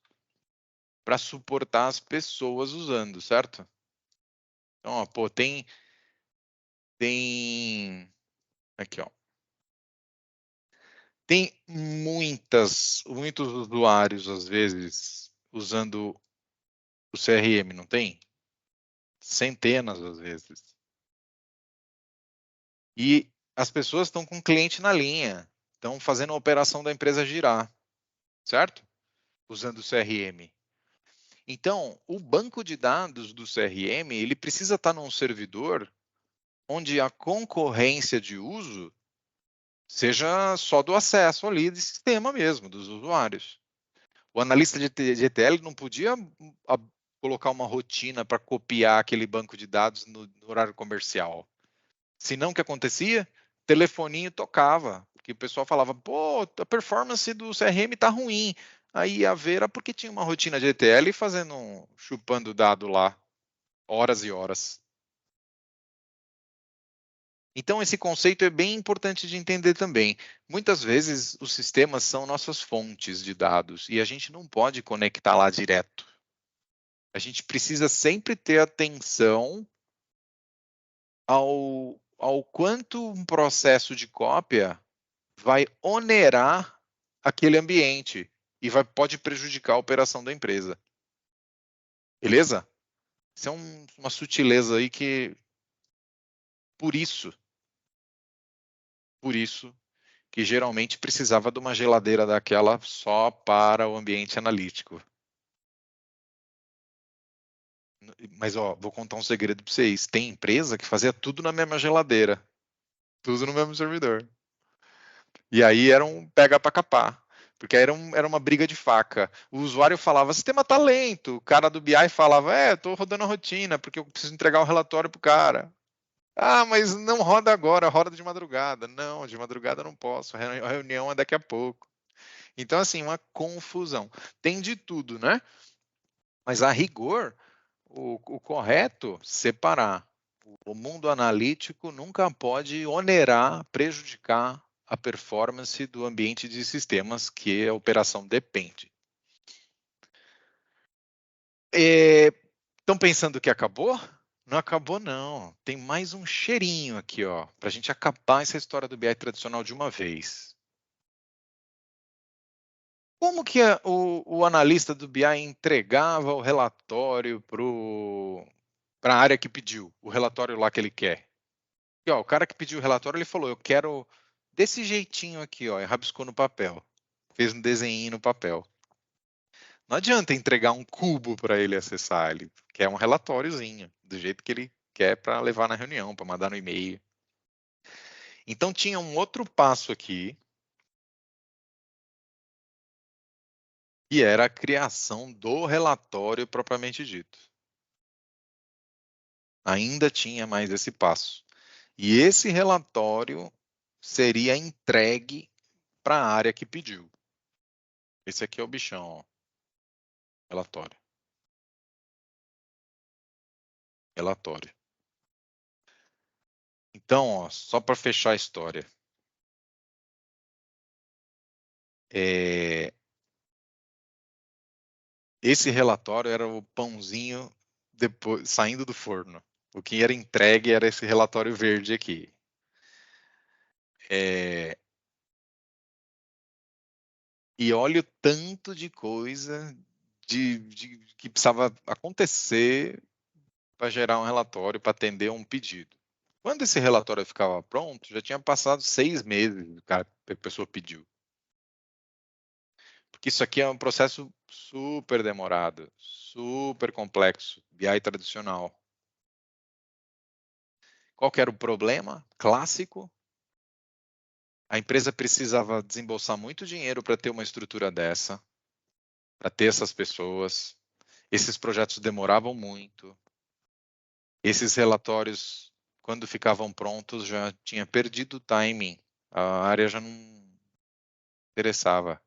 para suportar as pessoas usando, certo? Então, ó, pô, tem aqui, ó. Tem muitos usuários, às vezes, usando o CRM, não tem? Centenas, às vezes. E as pessoas estão com o cliente na linha, estão fazendo a operação da empresa girar, certo? Usando o CRM. Então, o banco de dados do CRM, ele precisa estar num servidor onde a concorrência de uso seja só do acesso ali do sistema mesmo, dos usuários. O analista de ETL não podia colocar uma rotina para copiar aquele banco de dados no horário comercial. Senão, o que acontecia? Telefoninho tocava, porque o pessoal falava, pô, a performance do CRM está ruim. Aí ia ver, era porque tinha uma rotina de ETL chupando dado lá, horas e horas. Então, esse conceito é bem importante de entender também. Muitas vezes, os sistemas são nossas fontes de dados e a gente não pode conectar lá direto. A gente precisa sempre ter atenção ao quanto um processo de cópia vai onerar aquele ambiente e pode prejudicar a operação da empresa. Beleza? Isso é uma sutileza aí que, por isso, que geralmente precisava de uma geladeira daquela só para o ambiente analítico. Mas, ó, vou contar um segredo para vocês. Tem empresa que fazia tudo na mesma geladeira. Tudo no mesmo servidor. E aí era um pega para capar. Porque aí era uma briga de faca. O usuário falava, sistema tá lento. O cara do BI falava, tô rodando a rotina, porque eu preciso entregar o relatório pro cara. Ah, mas não roda agora, roda de madrugada. Não, de madrugada não posso. A reunião é daqui a pouco. Então, assim, uma confusão. Tem de tudo, né? Mas a rigor, o correto, separar. O mundo analítico nunca pode onerar, prejudicar a performance do ambiente de sistemas que a operação depende. Estão pensando que acabou? Não acabou, não. Tem mais um cheirinho aqui, ó, para a gente acabar essa história do BI tradicional de uma vez. Como que o analista do BI entregava o relatório para a área que pediu, o relatório lá que ele quer? E, ó, o cara que pediu o relatório, ele falou, eu quero desse jeitinho aqui, ó, e rabiscou no papel. Fez um desenho no papel. Não adianta entregar um cubo para ele acessar, ele quer um relatóriozinho, do jeito que ele quer para levar na reunião, para mandar no e-mail. Então tinha um outro passo aqui, que era a criação do relatório propriamente dito. Ainda tinha mais esse passo. E esse relatório seria entregue para a área que pediu. Esse aqui é o bichão, ó. Relatório. Relatório. Então, ó, só para fechar a história. Esse relatório era o pãozinho depois, saindo do forno. O que era entregue era esse relatório verde aqui. E olha o tanto de coisa que precisava acontecer para gerar um relatório, para atender um pedido. Quando esse relatório ficava pronto, já tinha passado 6 meses que a pessoa pediu. Porque isso aqui é um processo super demorado, super complexo, BI tradicional. Qual que era o problema clássico? A empresa precisava desembolsar muito dinheiro para ter uma estrutura dessa, para ter essas pessoas. Esses projetos demoravam muito. Esses relatórios, quando ficavam prontos, já tinha perdido o timing. A área já não interessava.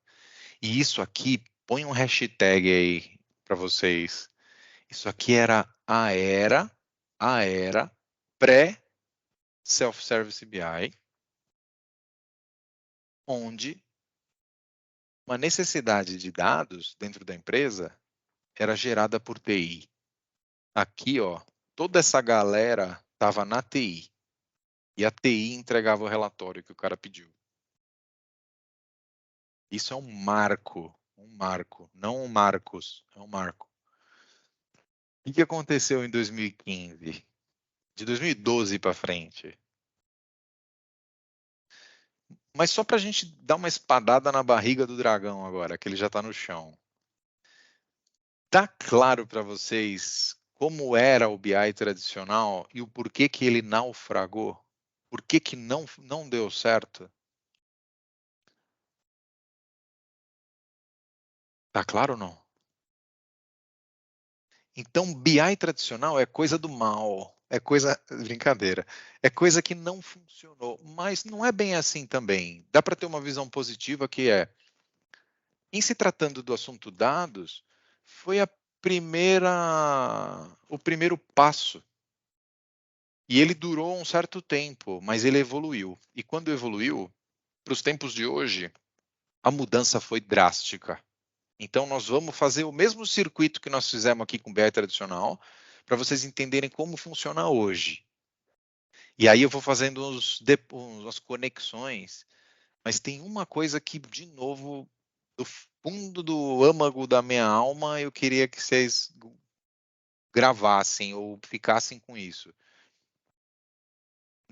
E isso aqui, põe um hashtag aí para vocês. Isso aqui era a era pré-self-service BI, onde uma necessidade de dados dentro da empresa era gerada por TI. Aqui, ó, toda essa galera estava na TI. E a TI entregava o relatório que o cara pediu. Isso é um marco, não um Marcos, é um marco. O que aconteceu em 2015? De 2012 para frente. Mas só para a gente dar uma espadada na barriga do dragão agora, que ele já está no chão. Tá claro para vocês como era o BI tradicional e o porquê que ele naufragou? Por que não deu certo? Tá claro ou não? Então, BI tradicional é coisa do mal, é coisa, brincadeira, é coisa que não funcionou, mas não é bem assim também. Dá para ter uma visão positiva que é, em se tratando do assunto dados, foi o primeiro passo. E ele durou um certo tempo, mas ele evoluiu. E quando evoluiu, para os tempos de hoje, a mudança foi drástica. Então, nós vamos fazer o mesmo circuito que nós fizemos aqui com o BI tradicional, para vocês entenderem como funciona hoje. E aí eu vou fazendo as conexões, mas tem uma coisa que, de novo, do fundo do âmago da minha alma, eu queria que vocês gravassem ou ficassem com isso.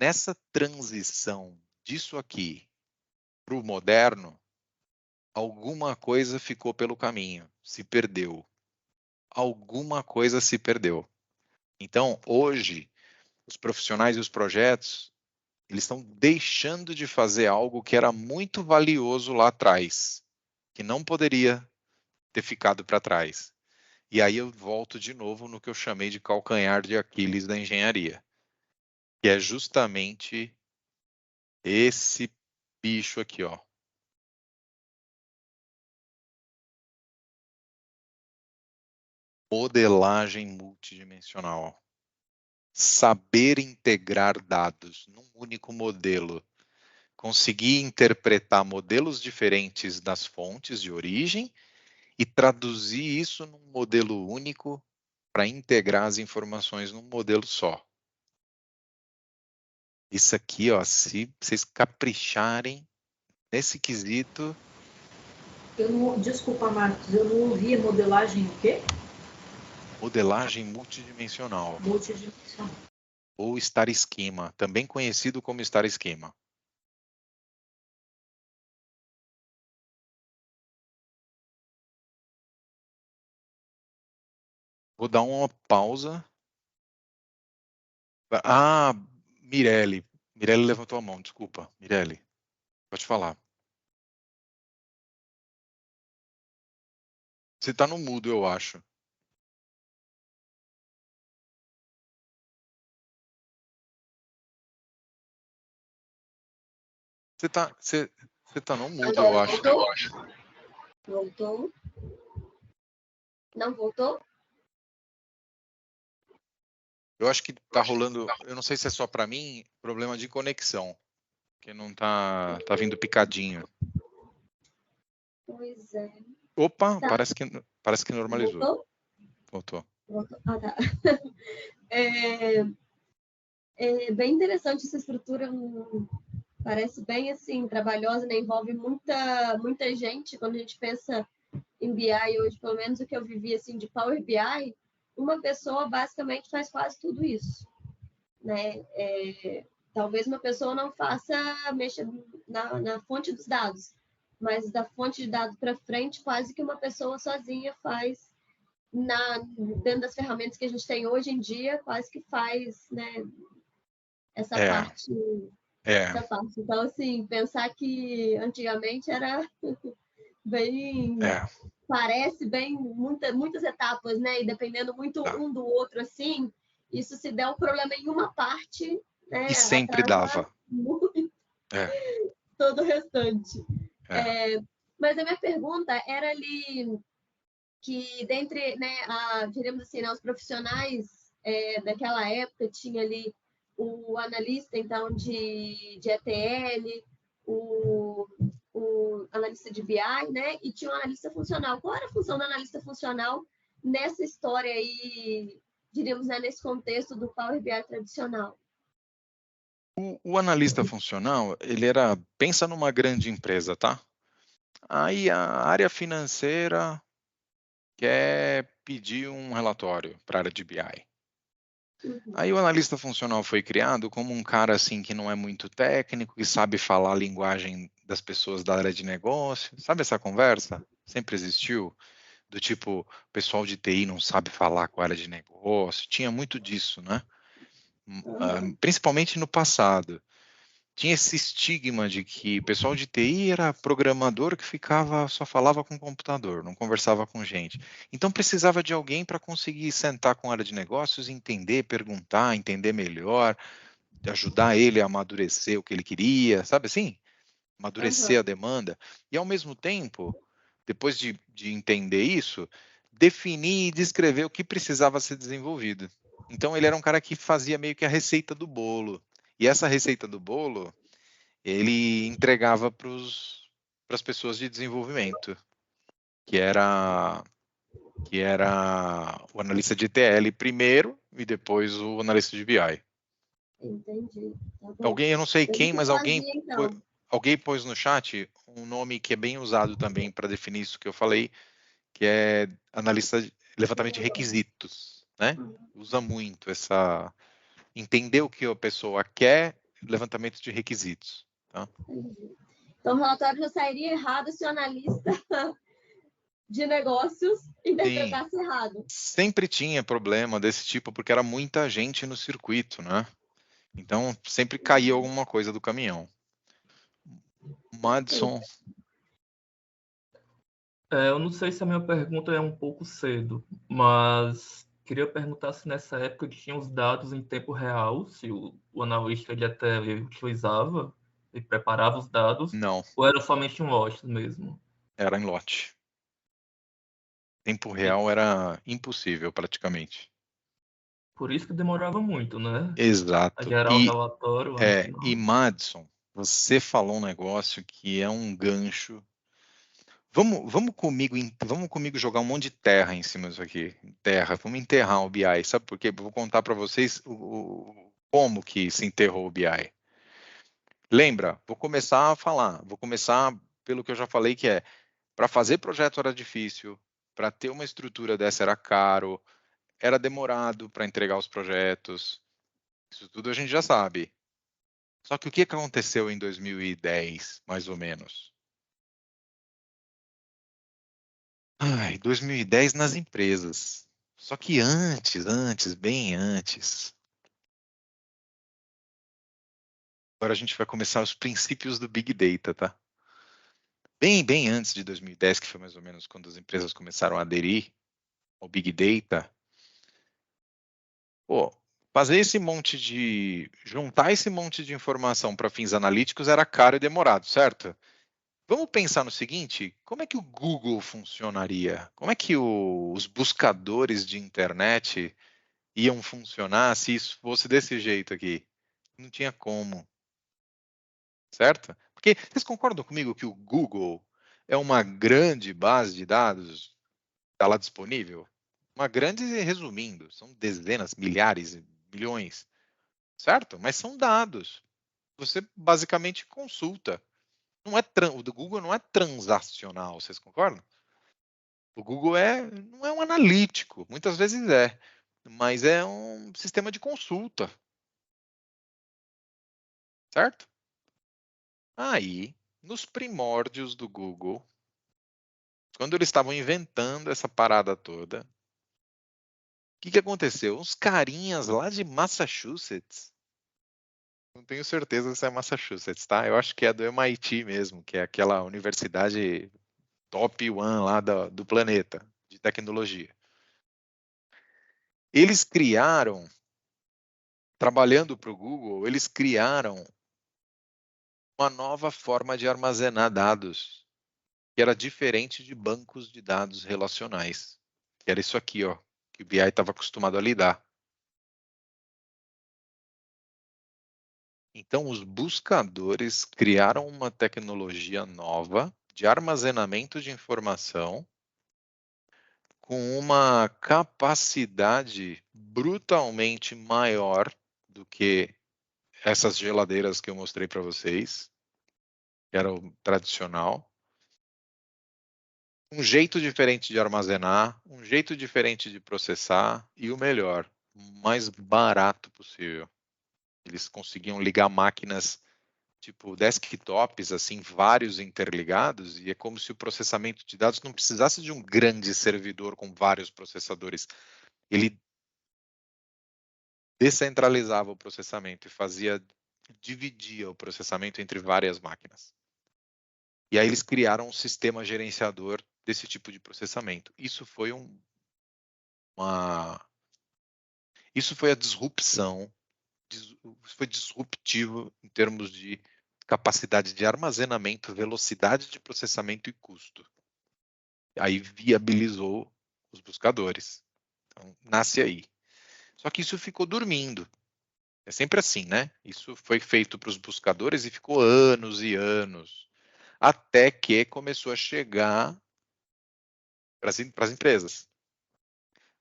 Nessa transição disso aqui para o moderno, alguma coisa ficou pelo caminho, se perdeu. Alguma coisa se perdeu. Então, hoje, os profissionais e os projetos, eles estão deixando de fazer algo que era muito valioso lá atrás, que não poderia ter ficado para trás. E aí eu volto de novo no que eu chamei de calcanhar de Aquiles da engenharia, que é justamente esse bicho aqui, ó. Modelagem multidimensional. Saber integrar dados num único modelo. Conseguir interpretar modelos diferentes das fontes de origem e traduzir isso num modelo único para integrar as informações num modelo só. Isso aqui, ó, se vocês capricharem nesse quesito... Desculpa, Marcos, eu não ouvi modelagem o quê? Modelagem multidimensional. Multidimensional. Ou Star Schema, também conhecido como Star Schema. Vou dar uma pausa. Ah, Mirelle. Mirelle levantou a mão, desculpa. Mirelle, pode falar. Você está no mudo, eu acho. Você tá no mudo, eu acho. Voltou? Não voltou? Eu acho que tá rolando, eu não sei se é só para mim, problema de conexão, que não tá vindo picadinho. Pois é. Opa, Tá. parece que normalizou. Voltou? Voltou. Ah, tá. É bem interessante essa estrutura, parece bem assim, trabalhosa, né? Envolve muita gente. Quando a gente pensa em BI hoje, pelo menos o que eu vivi assim, de Power BI, uma pessoa basicamente faz quase tudo isso, né? Talvez uma pessoa não mexa na fonte dos dados, mas da fonte de dados para frente, quase que uma pessoa sozinha faz, dentro das ferramentas que a gente tem hoje em dia, quase que faz, né, essa parte. Essa parte. Então, assim, pensar que antigamente era bem... Parece bem muitas etapas, né? E dependendo muito um do outro, assim, isso se der um problema em uma parte, né? E sempre dava. Muito todo o restante. Mas a minha pergunta era ali que dentre, né, diríamos assim, né, os profissionais daquela época, tinha ali o analista, então, de ETL, o analista de BI, né? E tinha um analista funcional. Qual era a função do analista funcional nessa história aí, diríamos, né, nesse contexto do Power BI tradicional? O analista funcional, ele era, pensa numa grande empresa, tá? Aí a área financeira quer pedir um relatório para a área de BI. Aí o analista funcional foi criado como um cara assim que não é muito técnico, que sabe falar a linguagem das pessoas da área de negócio. Sabe essa conversa? Sempre existiu? Do tipo, o pessoal de TI não sabe falar com a área de negócio. Tinha muito disso, né? Principalmente no passado. Tinha esse estigma de que o pessoal de TI era programador que só falava com computador, não conversava com gente. Então precisava de alguém para conseguir sentar com a área de negócios, entender, perguntar, entender melhor, ajudar ele a amadurecer o que ele queria, sabe assim? Amadurecer a demanda. E ao mesmo tempo, depois de entender isso, definir e descrever o que precisava ser desenvolvido. Então, ele era um cara que fazia meio que a receita do bolo. E essa receita do bolo, ele entregava para as pessoas de desenvolvimento, que era o analista de ETL primeiro e depois o analista de BI. Entendi. Tá bom. Alguém, eu não sei Ele quem, que mas fazia, então. alguém pôs no chat um nome que é bem usado também para definir isso que eu falei, que é analista de levantamento de requisitos, né? Usa muito essa entender o que a pessoa quer, levantamento de requisitos, tá? Entendi. Então, o relatório já sairia errado se o analista de negócios interpretasse errado. Sempre tinha problema desse tipo, porque era muita gente no circuito, né? Então, sempre caía alguma coisa do caminhão. Madison. Eu não sei se a minha pergunta é um pouco cedo, mas queria perguntar se nessa época tinha os dados em tempo real, se o analista de ETL utilizava e preparava os dados, Não, ou era somente um lote mesmo? era em lote. Tempo real era impossível, praticamente. Por isso que demorava muito, né? A Exato. gerar o relatório. E Madison, você falou um negócio que é um gancho. Vamos comigo jogar um monte de terra em cima disso aqui. Terra, vamos enterrar o BI. Sabe por quê? Vou contar para vocês como que se enterrou o BI. Lembra? Vou começar pelo que eu já falei, que é para fazer projeto era difícil, para ter uma estrutura dessa era caro, era demorado para entregar os projetos. Isso tudo a gente já sabe. Só que o que aconteceu em 2010, mais ou menos? 2010 nas empresas. Só que bem antes. Agora a gente vai começar os princípios do Big Data, tá? Bem antes de 2010, que foi mais ou menos quando as empresas começaram a aderir ao Big Data. Pô, juntar esse monte de informação para fins analíticos era caro e demorado, certo? Vamos pensar no seguinte, como é que o Google funcionaria? Como é que os buscadores de internet iam funcionar se isso fosse desse jeito aqui? Não tinha como, certo? Porque vocês concordam comigo que o Google é uma grande base de dados, está lá disponível? Uma grande, resumindo, são dezenas, milhares, milhões, certo? Mas são dados. Você basicamente consulta. O do Google não é transacional, vocês concordam? O Google não é um analítico, muitas vezes mas é um sistema de consulta, certo? Aí, nos primórdios do Google, quando eles estavam inventando essa parada toda, o que aconteceu? Uns carinhas lá de Massachusetts, não tenho certeza se é Massachusetts, tá? Eu acho que é do MIT mesmo, que é aquela universidade top one lá do planeta de tecnologia. Eles criaram, trabalhando para o Google, eles criaram uma nova forma de armazenar dados, que era diferente de bancos de dados relacionais. Que era isso aqui, ó, que o BI estava acostumado a lidar. Então, os buscadores criaram uma tecnologia nova de armazenamento de informação com uma capacidade brutalmente maior do que essas geladeiras que eu mostrei para vocês, que era o tradicional. Um jeito diferente de armazenar, um jeito diferente de processar e o melhor, o mais barato possível. Eles conseguiam ligar máquinas tipo desktops, assim, vários interligados, e é como se o processamento de dados não precisasse de um grande servidor com vários processadores. Ele descentralizava o processamento e dividia o processamento entre várias máquinas. E aí eles criaram um sistema gerenciador desse tipo de processamento. Isso foi a disrupção, foi disruptivo em termos de capacidade de armazenamento, velocidade de processamento e custo. Aí viabilizou os buscadores. Então, nasce aí. Só que isso ficou dormindo. É sempre assim, né? Isso foi feito para os buscadores e ficou anos e anos, até que começou a chegar para as empresas.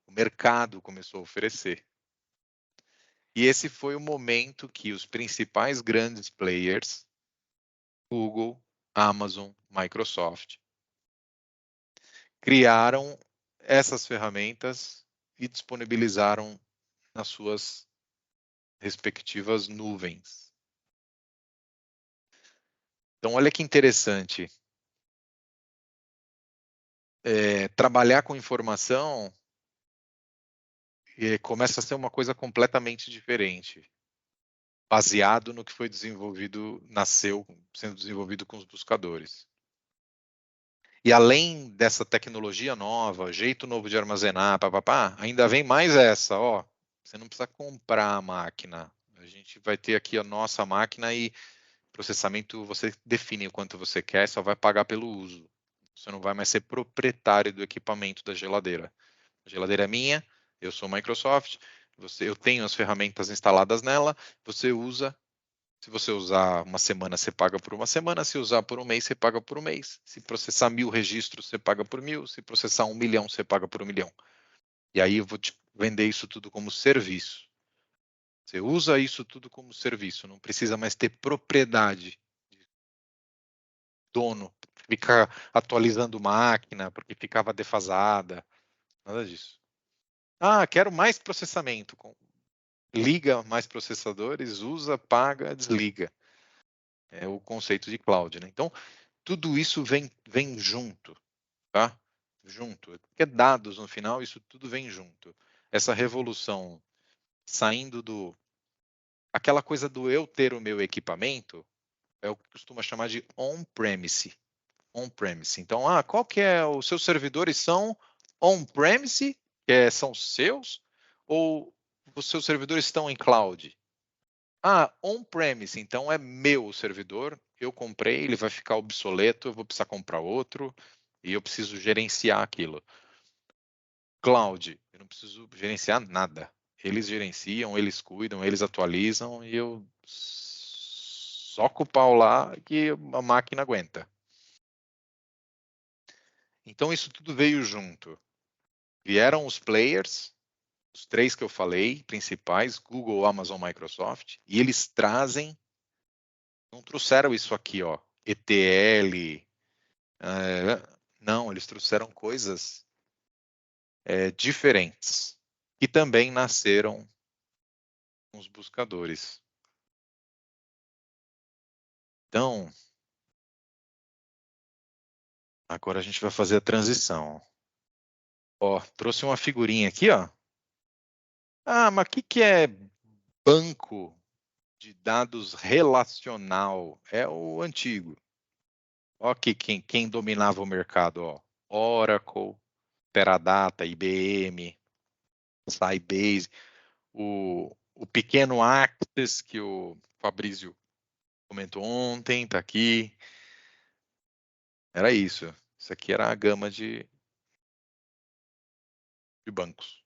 O mercado começou a oferecer. E esse foi o momento que os principais grandes players, Google, Amazon, Microsoft, criaram essas ferramentas e disponibilizaram nas suas respectivas nuvens. Então, olha que interessante. Trabalhar com informação começa a ser uma coisa completamente diferente, baseado no que foi desenvolvido, nasceu sendo desenvolvido com os buscadores. E além dessa tecnologia nova, jeito novo de armazenar, papapá, ainda vem mais essa, ó. Você não precisa comprar a máquina. A gente vai ter aqui a nossa máquina e processamento, você define o quanto você quer, só vai pagar pelo uso. Você não vai mais ser proprietário do equipamento da geladeira. A geladeira é minha, eu sou Microsoft, eu tenho as ferramentas instaladas nela, você usa. Se você usar uma semana, você paga por uma semana. Se usar por um mês, você paga por um mês. Se processar 1000 registros, você paga por 1000. Se processar 1 milhão, você paga por 1 milhão. E aí eu vou te vender isso tudo como serviço. Você usa isso tudo como serviço. Não precisa mais ter propriedade. Dono. Ficar atualizando máquina porque ficava defasada. Nada disso. Ah, quero mais processamento. Liga mais processadores, usa, paga, desliga. É o conceito de cloud, né? Então, tudo isso vem junto, tá? Junto. Porque dados no final, isso tudo vem junto. Essa revolução saindo aquela coisa do eu ter o meu equipamento, é o que costuma chamar de on-premise. On-premise. Então, qual que é os seus servidores são on-premise, são seus, ou os seus servidores estão em cloud? On-premise, então é meu servidor, eu comprei, ele vai ficar obsoleto, eu vou precisar comprar outro e eu preciso gerenciar aquilo. Cloud, eu não preciso gerenciar nada. Eles gerenciam, eles cuidam, eles atualizam e eu soco o pau lá que a máquina aguenta. Então isso tudo veio junto. Vieram os players, os 3 que eu falei, principais, Google, Amazon, Microsoft, e eles não trouxeram isso aqui, ó, ETL. Não, eles trouxeram coisas diferentes, que também nasceram com os buscadores. Então, agora a gente vai fazer a transição. Ó, trouxe uma figurinha aqui, ó. Mas o que é banco de dados relacional? É o antigo. Ó aqui quem dominava o mercado, ó. Oracle, Teradata, IBM, Sybase, o pequeno Access que o Fabrício comentou ontem, está aqui. Era isso. Isso aqui era a gama de bancos.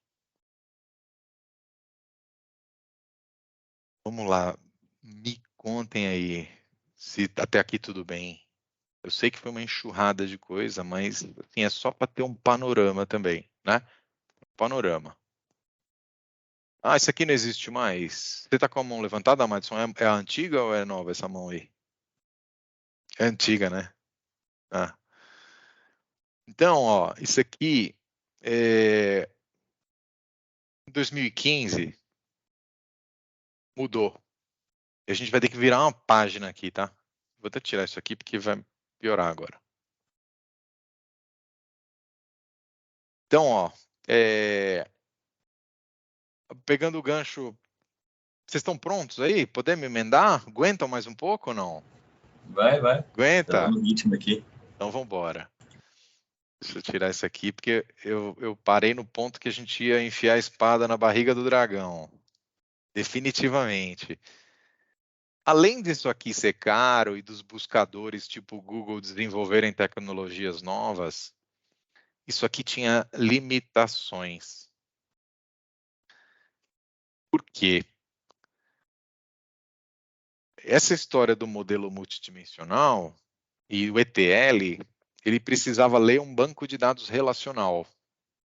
Vamos lá. Me contem aí se até aqui tudo bem. Eu sei que foi uma enxurrada de coisa, mas assim, é só para ter um panorama também, né? Panorama. Isso aqui não existe mais. Você está com a mão levantada, Madison? É a antiga ou é nova essa mão aí? É antiga, né? Então, ó, isso aqui em 2015 mudou. E a gente vai ter que virar uma página aqui, tá? Vou até tirar isso aqui porque vai piorar agora. Então, ó, pegando o gancho, vocês estão prontos aí? Podemos emendar? Aguentam mais um pouco ou não? Vai. Aguenta? Tá no ritmo aqui. Então, vamos embora. Deixa eu tirar isso aqui porque eu parei no ponto que a gente ia enfiar a espada na barriga do dragão. Definitivamente. Além disso aqui ser caro e dos buscadores tipo Google desenvolverem tecnologias novas, isso aqui tinha limitações. Por quê? Essa história do modelo multidimensional e o ETL, ele precisava ler um banco de dados relacional.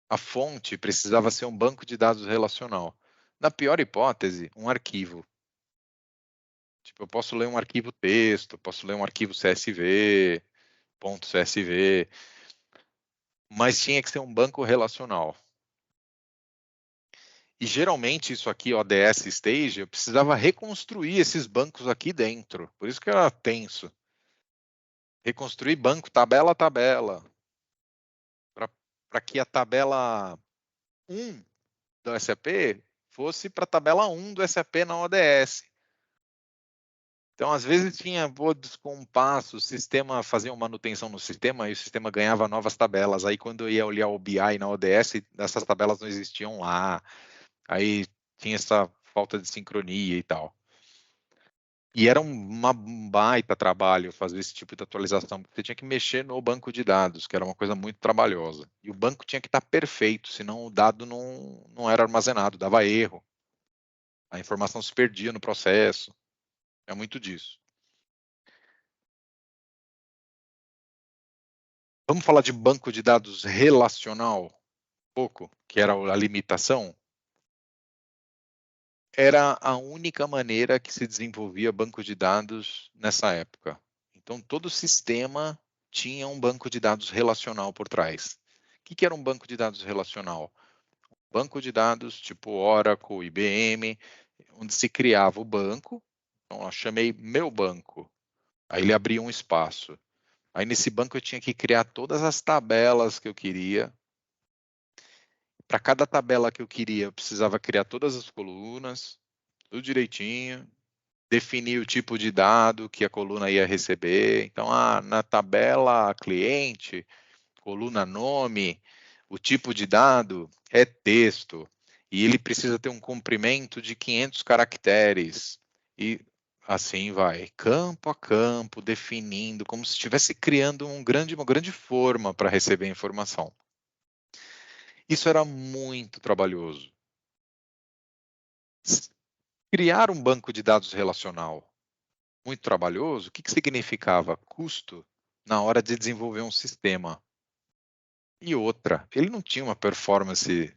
A fonte precisava ser um banco de dados relacional. Na pior hipótese, um arquivo. Tipo, eu posso ler um arquivo texto, posso ler um arquivo CSV, .csv, mas tinha que ser um banco relacional. E geralmente isso aqui, ODS Stage, eu precisava reconstruir esses bancos aqui dentro. Por isso que era tenso. Reconstruir banco, tabela a tabela. Para que a tabela 1 do SAP fosse para a tabela 1 do SAP na ODS. Então, às vezes tinha descompasso, o sistema fazia uma manutenção no sistema e o sistema ganhava novas tabelas. Aí, quando eu ia olhar o BI na ODS, essas tabelas não existiam lá. Aí tinha essa falta de sincronia e tal. E era um baita trabalho fazer esse tipo de atualização, porque você tinha que mexer no banco de dados, que era uma coisa muito trabalhosa. E o banco tinha que estar perfeito, senão o dado não era armazenado, dava erro. A informação se perdia no processo. É muito disso. Vamos falar de banco de dados relacional, um pouco, que era a limitação. Era a única maneira que se desenvolvia banco de dados nessa época. Então, todo sistema tinha um banco de dados relacional por trás. O que era um banco de dados relacional? Um banco de dados tipo Oracle, IBM, onde se criava o banco. Então, eu chamei meu banco. Aí ele abria um espaço. Aí nesse banco eu tinha que criar todas as tabelas que eu queria. Para cada tabela que eu queria, eu precisava criar todas as colunas, tudo direitinho, definir o tipo de dado que a coluna ia receber. Então, na tabela cliente, coluna nome, o tipo de dado é texto, e ele precisa ter um comprimento de 500 caracteres. E assim vai, campo a campo, definindo, como se estivesse criando uma grande forma para receber a informação. Isso era muito trabalhoso. Criar um banco de dados relacional muito trabalhoso, o que significava? Custo na hora de desenvolver um sistema. E outra, ele não tinha uma performance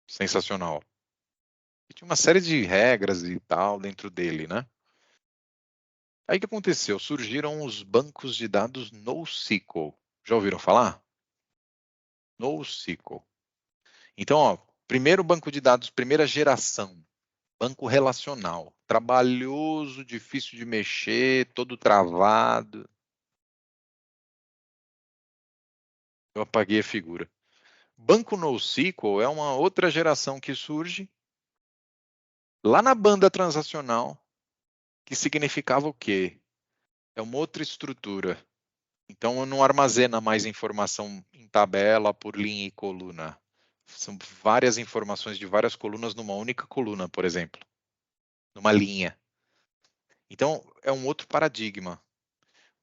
sensacional. Ele tinha uma série de regras e tal dentro dele, né? Aí o que aconteceu? Surgiram os bancos de dados NoSQL. Já ouviram falar? NoSQL. Então, ó, primeiro banco de dados, primeira geração, banco relacional, trabalhoso, difícil de mexer, todo travado. Eu apaguei a figura. Banco NoSQL é uma outra geração que surge lá na banda transacional, que significava o quê? É uma outra estrutura. Então, não armazena mais informação em tabela, por linha e coluna. São várias informações de várias colunas numa única coluna, por exemplo, numa linha. Então, é um outro paradigma.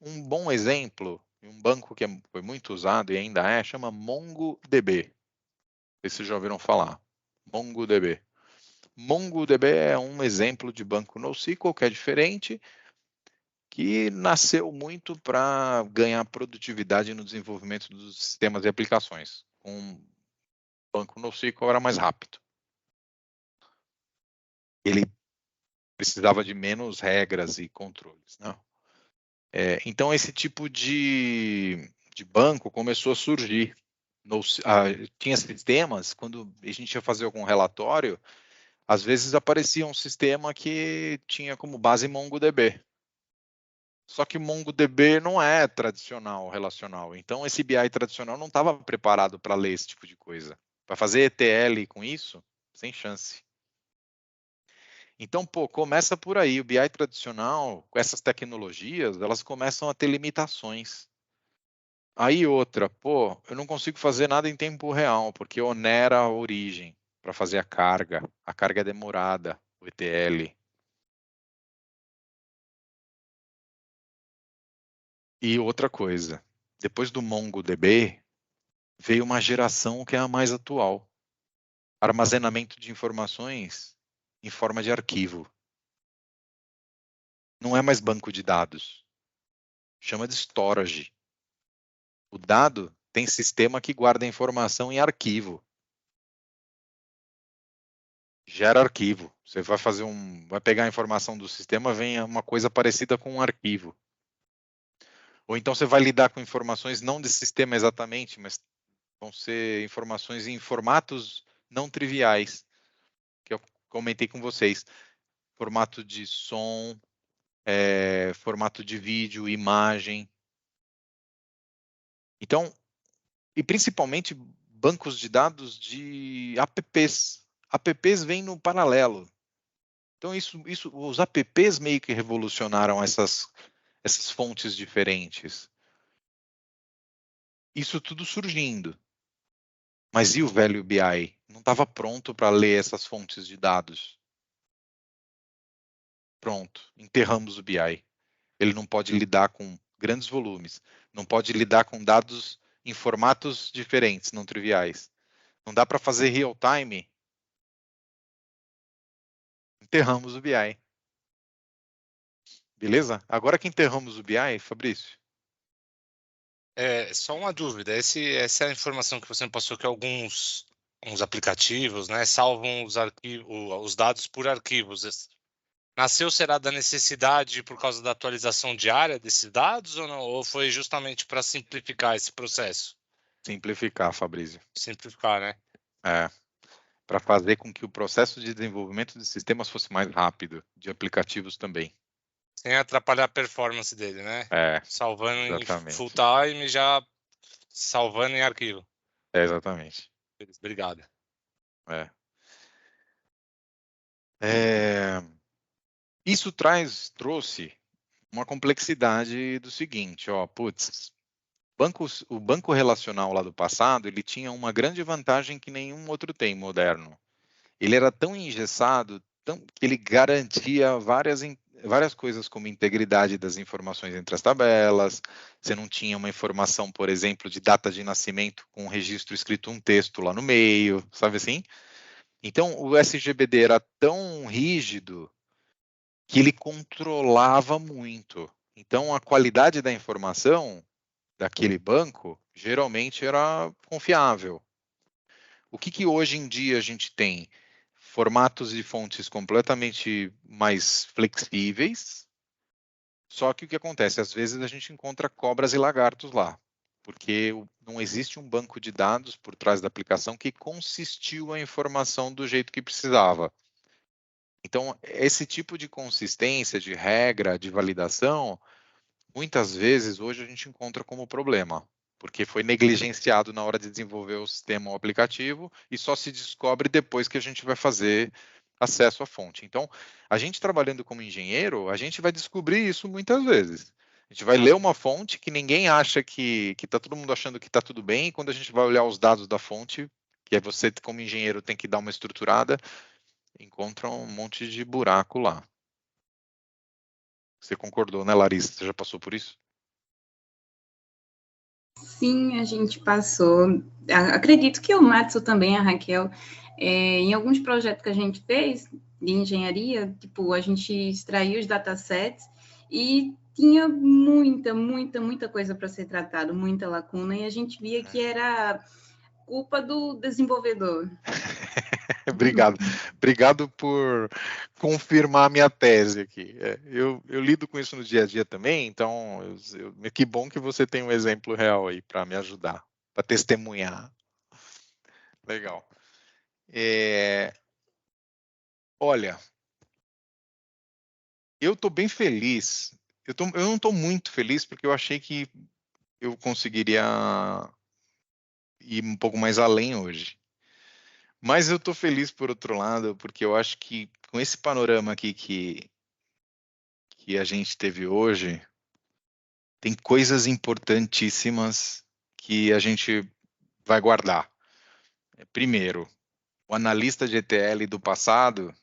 Um bom exemplo, um banco que foi muito usado e ainda é, chama MongoDB. Não sei se vocês já ouviram falar. MongoDB. MongoDB é um exemplo de banco NoSQL que é diferente, que nasceu muito para ganhar produtividade no desenvolvimento dos sistemas e aplicações. Um banco NoSQL era mais rápido. Ele precisava de menos regras e controles, né? Então, esse tipo de banco começou a surgir. Tinha sistemas, quando a gente ia fazer algum relatório, às vezes aparecia um sistema que tinha como base MongoDB. Só que MongoDB não é tradicional relacional. Então, esse BI tradicional não estava preparado para ler esse tipo de coisa. Para fazer ETL com isso, sem chance. Então, começa por aí. O BI tradicional, com essas tecnologias, elas começam a ter limitações. Aí outra, eu não consigo fazer nada em tempo real, porque onera a origem para fazer a carga. A carga é demorada, o ETL. E outra coisa, depois do MongoDB, veio uma geração que é a mais atual. Armazenamento de informações em forma de arquivo. Não é mais banco de dados. Chama de storage. O dado tem sistema que guarda a informação em arquivo. Gera arquivo. Você vai vai pegar a informação do sistema, vem uma coisa parecida com um arquivo. Ou então você vai lidar com informações não de sistema exatamente, mas vão ser informações em formatos não triviais, que eu comentei com vocês. Formato de som, formato de vídeo, imagem. Então, e principalmente bancos de dados de apps. Apps vêm no paralelo. Então, os apps meio que revolucionaram essas fontes diferentes. Isso tudo surgindo. Mas e o velho BI? Não estava pronto para ler essas fontes de dados. Pronto, enterramos o BI. Ele não pode lidar com grandes volumes, não pode lidar com dados em formatos diferentes, não triviais. Não dá para fazer real time. Enterramos o BI. Beleza? Agora que enterramos o BI, Fabrício. Só uma dúvida. Essa é a informação que você me passou, que alguns aplicativos, né, salvam os dados por arquivos. Nasceu, será da necessidade por causa da atualização diária desses dados ou não? Ou foi justamente para simplificar esse processo? Simplificar, Fabrício. Simplificar, né? Para fazer com que o processo de desenvolvimento de sistemas fosse mais rápido, de aplicativos também. Sem atrapalhar a performance dele, né? Salvando exatamente. em full time e já salvando em arquivo. Exatamente. Obrigado. Isso trouxe uma complexidade do seguinte, o banco relacional lá do passado, ele tinha uma grande vantagem que nenhum outro tem moderno. Ele era tão engessado, que ele garantia várias coisas, como integridade das informações entre as tabelas, você não tinha uma informação, por exemplo, de data de nascimento com um registro escrito um texto lá no meio, sabe assim? Então, o SGBD era tão rígido que ele controlava muito. Então, a qualidade da informação daquele banco geralmente era confiável. O que hoje em dia a gente tem? Formatos e fontes completamente mais flexíveis, só que o que acontece? Às vezes a gente encontra cobras e lagartos lá, porque não existe um banco de dados por trás da aplicação que consistiu a informação do jeito que precisava. Então, esse tipo de consistência, de regra, de validação, muitas vezes hoje a gente encontra como problema, porque foi negligenciado na hora de desenvolver o sistema ou aplicativo e só se descobre depois que a gente vai fazer acesso à fonte. Então, a gente trabalhando como engenheiro, a gente vai descobrir isso muitas vezes. A gente vai ler uma fonte que ninguém acha que está todo mundo achando que está tudo bem, e quando a gente vai olhar os dados da fonte, que é você como engenheiro tem que dar uma estruturada, encontra um monte de buraco lá. Você concordou, né, Larissa? Você já passou por isso? Sim, a gente passou. Acredito que o Matsu também, a Raquel, em alguns projetos que a gente fez de engenharia, tipo, a gente extraiu os datasets e tinha muita coisa para ser tratado, muita lacuna, e a gente via que era culpa do desenvolvedor. Obrigado por confirmar a minha tese aqui. Eu lido com isso no dia a dia também, então que bom que você tem um exemplo real aí para me ajudar, para testemunhar. Legal. Olha, eu estou bem feliz. Eu não estou muito feliz porque eu achei que eu conseguiria ir um pouco mais além hoje. Mas eu estou feliz por outro lado, porque eu acho que com esse panorama aqui que a gente teve hoje, tem coisas importantíssimas que a gente vai guardar. Primeiro, o analista de ETL do passado,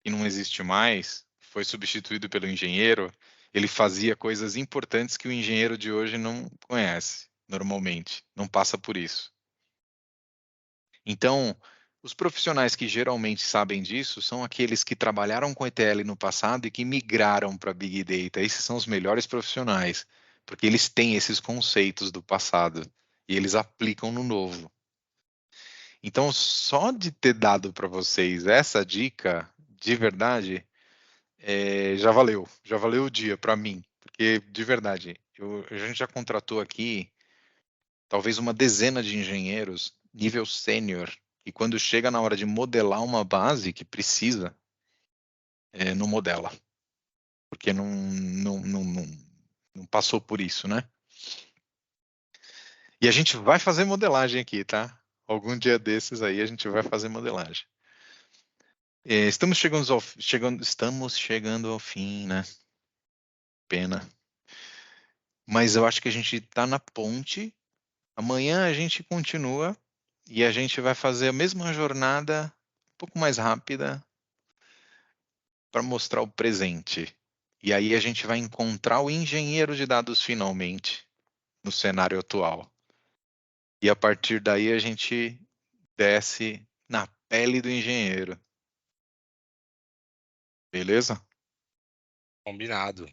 que não existe mais, foi substituído pelo engenheiro, ele fazia coisas importantes que o engenheiro de hoje não conhece, normalmente, não passa por isso. Então, Os profissionais que geralmente sabem disso são aqueles que trabalharam com ETL no passado e que migraram para Big Data. Esses são os melhores profissionais, porque eles têm esses conceitos do passado e eles aplicam no novo. Então, só de ter dado para vocês essa dica, de verdade, já valeu o dia para mim, porque de verdade, a gente já contratou aqui talvez uma dezena de engenheiros nível sênior, e quando chega na hora de modelar uma base que precisa, não modela, porque não passou por isso, né? E a gente vai fazer modelagem aqui, tá? Algum dia desses aí a gente vai fazer modelagem. Estamos chegando ao fim, né? Pena. Mas eu acho que a gente está na ponte. Amanhã a gente continua e a gente vai fazer a mesma jornada, um pouco mais rápida, para mostrar o presente. E aí a gente vai encontrar o engenheiro de dados finalmente no cenário atual. E a partir daí a gente desce na pele do engenheiro. Beleza? Combinado.